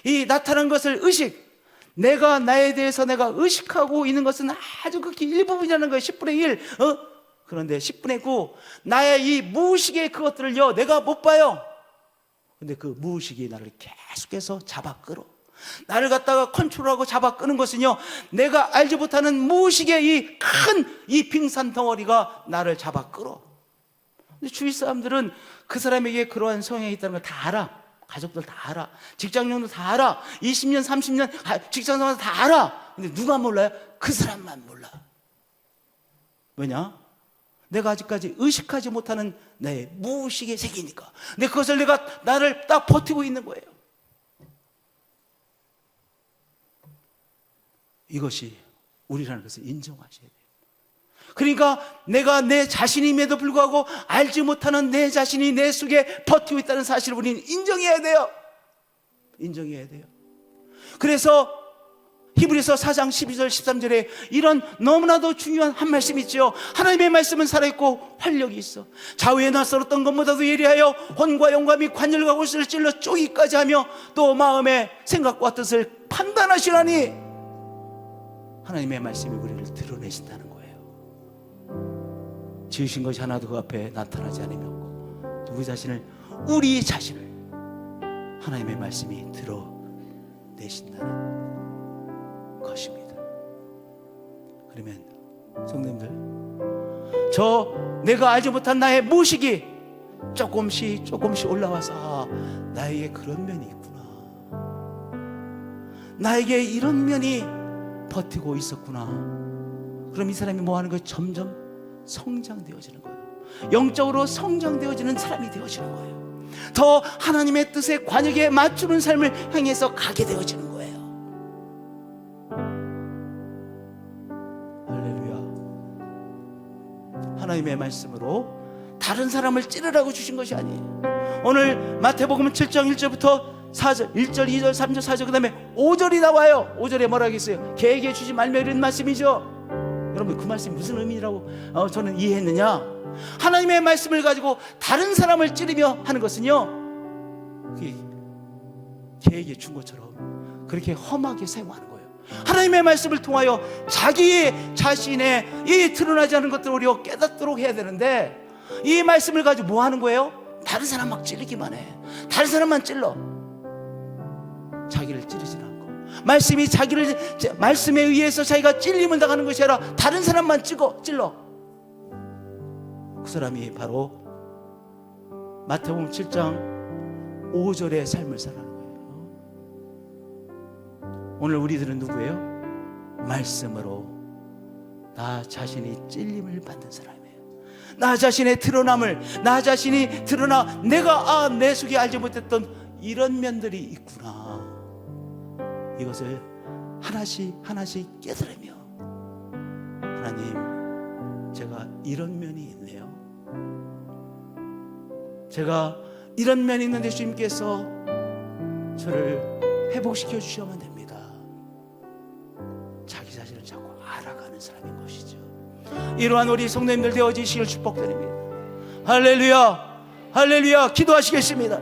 이 나타난 것을 의식, 내가 나에 대해서 내가 의식하고 있는 것은 아주 극히 일부분이라는 거예요. 10분의 1. 그런데 10분의 9, 나의 이 무의식의 그것들을요, 내가 못 봐요. 근데 그 무의식이 나를 계속해서 잡아 끌어. 나를 갖다가 컨트롤하고 잡아 끄는 것은요, 내가 알지 못하는 무의식의 이 큰 이 빙산 덩어리가 나를 잡아 끌어. 근데 주위 사람들은 그 사람에게 그러한 성향이 있다는 걸 다 알아. 가족들 다 알아. 직장인도 다 알아. 20년, 30년 직장생활 다 알아. 근데 누가 몰라요? 그 사람만 몰라. 왜냐? 내가 아직까지 의식하지 못하는 내 무의식의 세계니까. 근데 그것을 나를 딱 버티고 있는 거예요. 이것이 우리라는 것을 인정하셔야 돼요. 그러니까 내가 내 자신임에도 불구하고 알지 못하는 내 자신이 내 속에 버티고 있다는 사실을 우리는 인정해야 돼요. 인정해야 돼요. 그래서 히브리서 4장 12절 13절에 이런 너무나도 중요한 한 말씀이 있죠. 하나님의 말씀은 살아있고 활력이 있어 좌우에 낯설었던 것보다도 예리하여 혼과 영과 및 관절과 골수를 찔러 쪼기까지 하며 또 마음의 생각과 뜻을 판단하시라니. 하나님의 말씀이 우리를 드러내신다는 거예요. 지으신 것이 하나도 그 앞에 나타나지 않으며 우리 자신을 하나님의 말씀이 드러내신다는 것입니다. 그러면 성도님들, 내가 알지 못한 나의 무의식이 조금씩 올라와서 나에게 그런 면이 있구나, 나에게 이런 면이 버티고 있었구나. 그럼 이 사람이 뭐 하는 거예요? 점점 성장되어지는 거예요. 영적으로 성장되어지는 사람이 되어지는 거예요. 더 하나님의 뜻에 관역에 맞추는 삶을 향해서 가게 되어지는 거예요. 할렐루야. 하나님의 말씀으로 다른 사람을 찌르라고 주신 것이 아니에요. 오늘 마태복음 7장 1절부터 4절, 1절, 2절, 3절, 4절, 그 다음에 5절이 나와요. 5절에 뭐라 하겠어요? 개에게 주지 말며 이런 말씀이죠. 여러분, 그 말씀이 무슨 의미라고 저는 이해했느냐? 하나님의 말씀을 가지고 다른 사람을 찌르며 하는 것은요, 개에게 준 것처럼 그렇게 험하게 사용하는 거예요. 하나님의 말씀을 통하여 자기 자신의 이 드러나지 않은 것들을 우리가 깨닫도록 해야 되는데, 이 말씀을 가지고 뭐 하는 거예요? 다른 사람 막 찔리기만 해. 다른 사람만 찔러. 자기를 찌르지는 않고, 말씀에 의해서 자기가 찔림을 당하는 것이 아니라 다른 사람만 찔러. 그 사람이 바로 마태복음 7장 5절의 삶을 살아가는 거예요. 오늘 우리들은 누구예요? 말씀으로 나 자신이 찔림을 받는 사람이에요. 나 자신의 드러남을, 나 자신이 드러나 내가 내 속에 알지 못했던 이런 면들이 있구나, 이것을 하나씩 하나씩 깨달으며, 하나님, 제가 이런 면이 있네요. 제가 이런 면이 있는데 주님께서 저를 회복시켜 주셔야만 됩니다. 자기 자신을 자꾸 알아가는 사람인 것이죠. 이러한 우리 성도님들 되어지시길 축복드립니다. 할렐루야, 할렐루야. 기도하시겠습니다.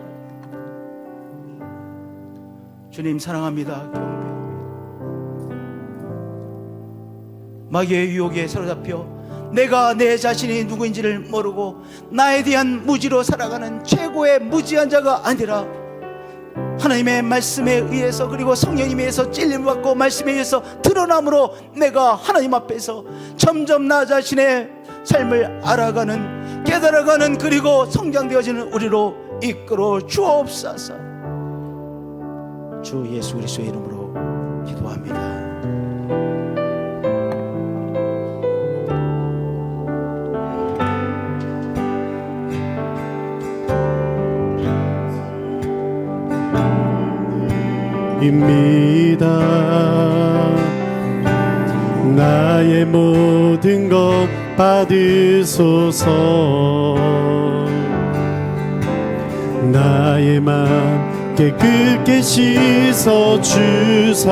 주님 사랑합니다. 마귀의 유혹에 사로잡혀 내가 내 자신이 누구인지를 모르고 나에 대한 무지로 살아가는 최고의 무지한 자가 아니라 하나님의 말씀에 의해서, 그리고 성령님에 의해서 찔림을 받고 말씀에 의해서 드러남으로 내가 하나님 앞에서 점점 나 자신의 삶을 알아가는, 깨달아가는, 그리고 성장되어지는 우리로 이끌어 주옵소서. 주 예수 그리스도의 이름으로 기도합니다. 입니다. 나의 모든 것 받으소서. 나의 맘 깨끗게 씻어 주사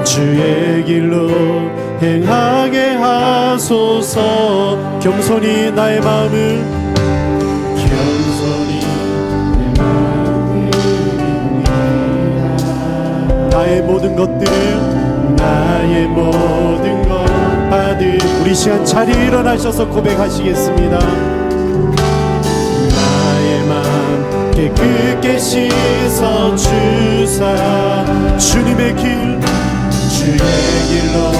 주의 길로 행하게 하소서. 겸손히 나의 마음을, 나의 모든 것들, 나의 모든 것 받으. 우리 시간 자리 일어나셔서 고백하시겠습니다. 나의 맘 깨끗게 씻어 주사 주님의 길, 주의 길로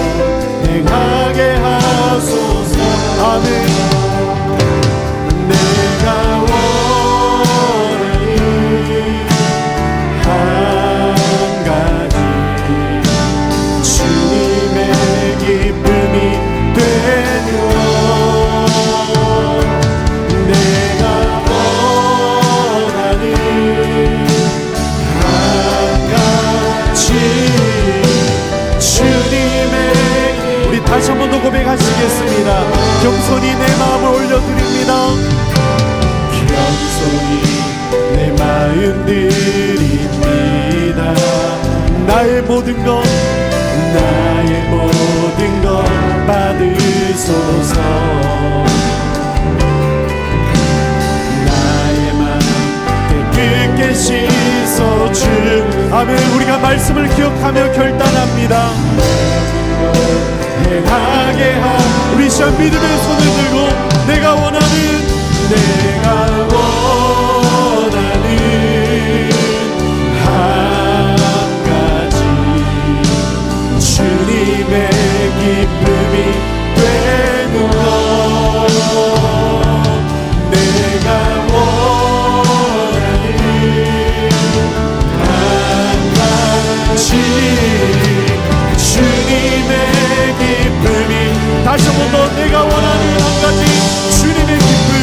행하게 하소서. 아멘. 내가 원하는 기쁨이 되누어 내가 원하는 한 가지 주님의. 우리 다시 한 번 더 고백하시겠습니다. 겸손히 내 마음을 올려드립니다. 겸손히 내 마음 드립니다. 나의 모든 것, 나의 모든 것 받으소서. 나의 맘 깨끗게 씻어 주. 아멘. 우리가 말씀을 기억하며 결단합니다. 행하게 하. 우리 시간 믿음의 손을 들고 내가 원하는 주님의 기쁨이 되누어 내가 원하는 한 가지 주님의 기쁨이. 다시 한 번 더 내가 원하는 한 가지 주님의 기쁨.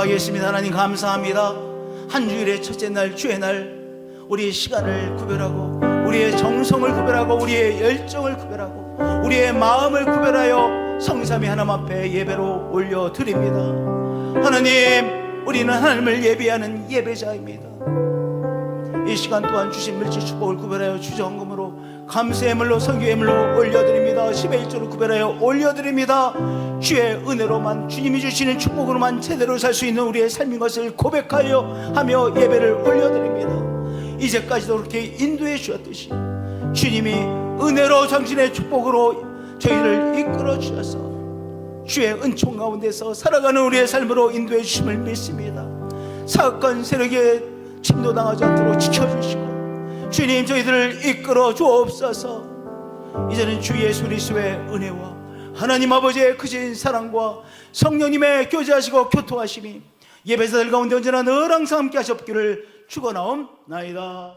하겠습니다. 하나님 감사합니다. 한 주일의 첫째 날 주의 날 우리의 시간을 구별하고 우리의 정성을 구별하고 우리의 열정을 구별하고 우리의 마음을 구별하여 성삼위 하나님 앞에 예배로 올려드립니다. 하나님, 우리는 하나님을 예배하는 예배자입니다. 이 시간 또한 주신 물질 축복을 구별하여 주정금으로 감사의 물로 선교의 물로 올려드립니다. 10의 1조를 구별하여 올려드립니다. 주의 은혜로만, 주님이 주시는 축복으로만 제대로 살 수 있는 우리의 삶인 것을 고백하여 하며 예배를 올려드립니다. 이제까지도 그렇게 인도해 주셨듯이 주님이 은혜로 당신의 축복으로 저희를 이끌어 주셔서 주의 은총 가운데서 살아가는 우리의 삶으로 인도해 주심을 믿습니다. 사악한 세력에 침노당하지 않도록 지켜주시고 주님, 저희들을 이끌어 주옵소서. 이제는 주 예수 그리스도의 은혜와 하나님 아버지의 크신 사랑과 성령님의 교제하시고 교통하심이 예배자들 가운데 언제나 늘 항상 함께 하셨기를 축원하옵나이다.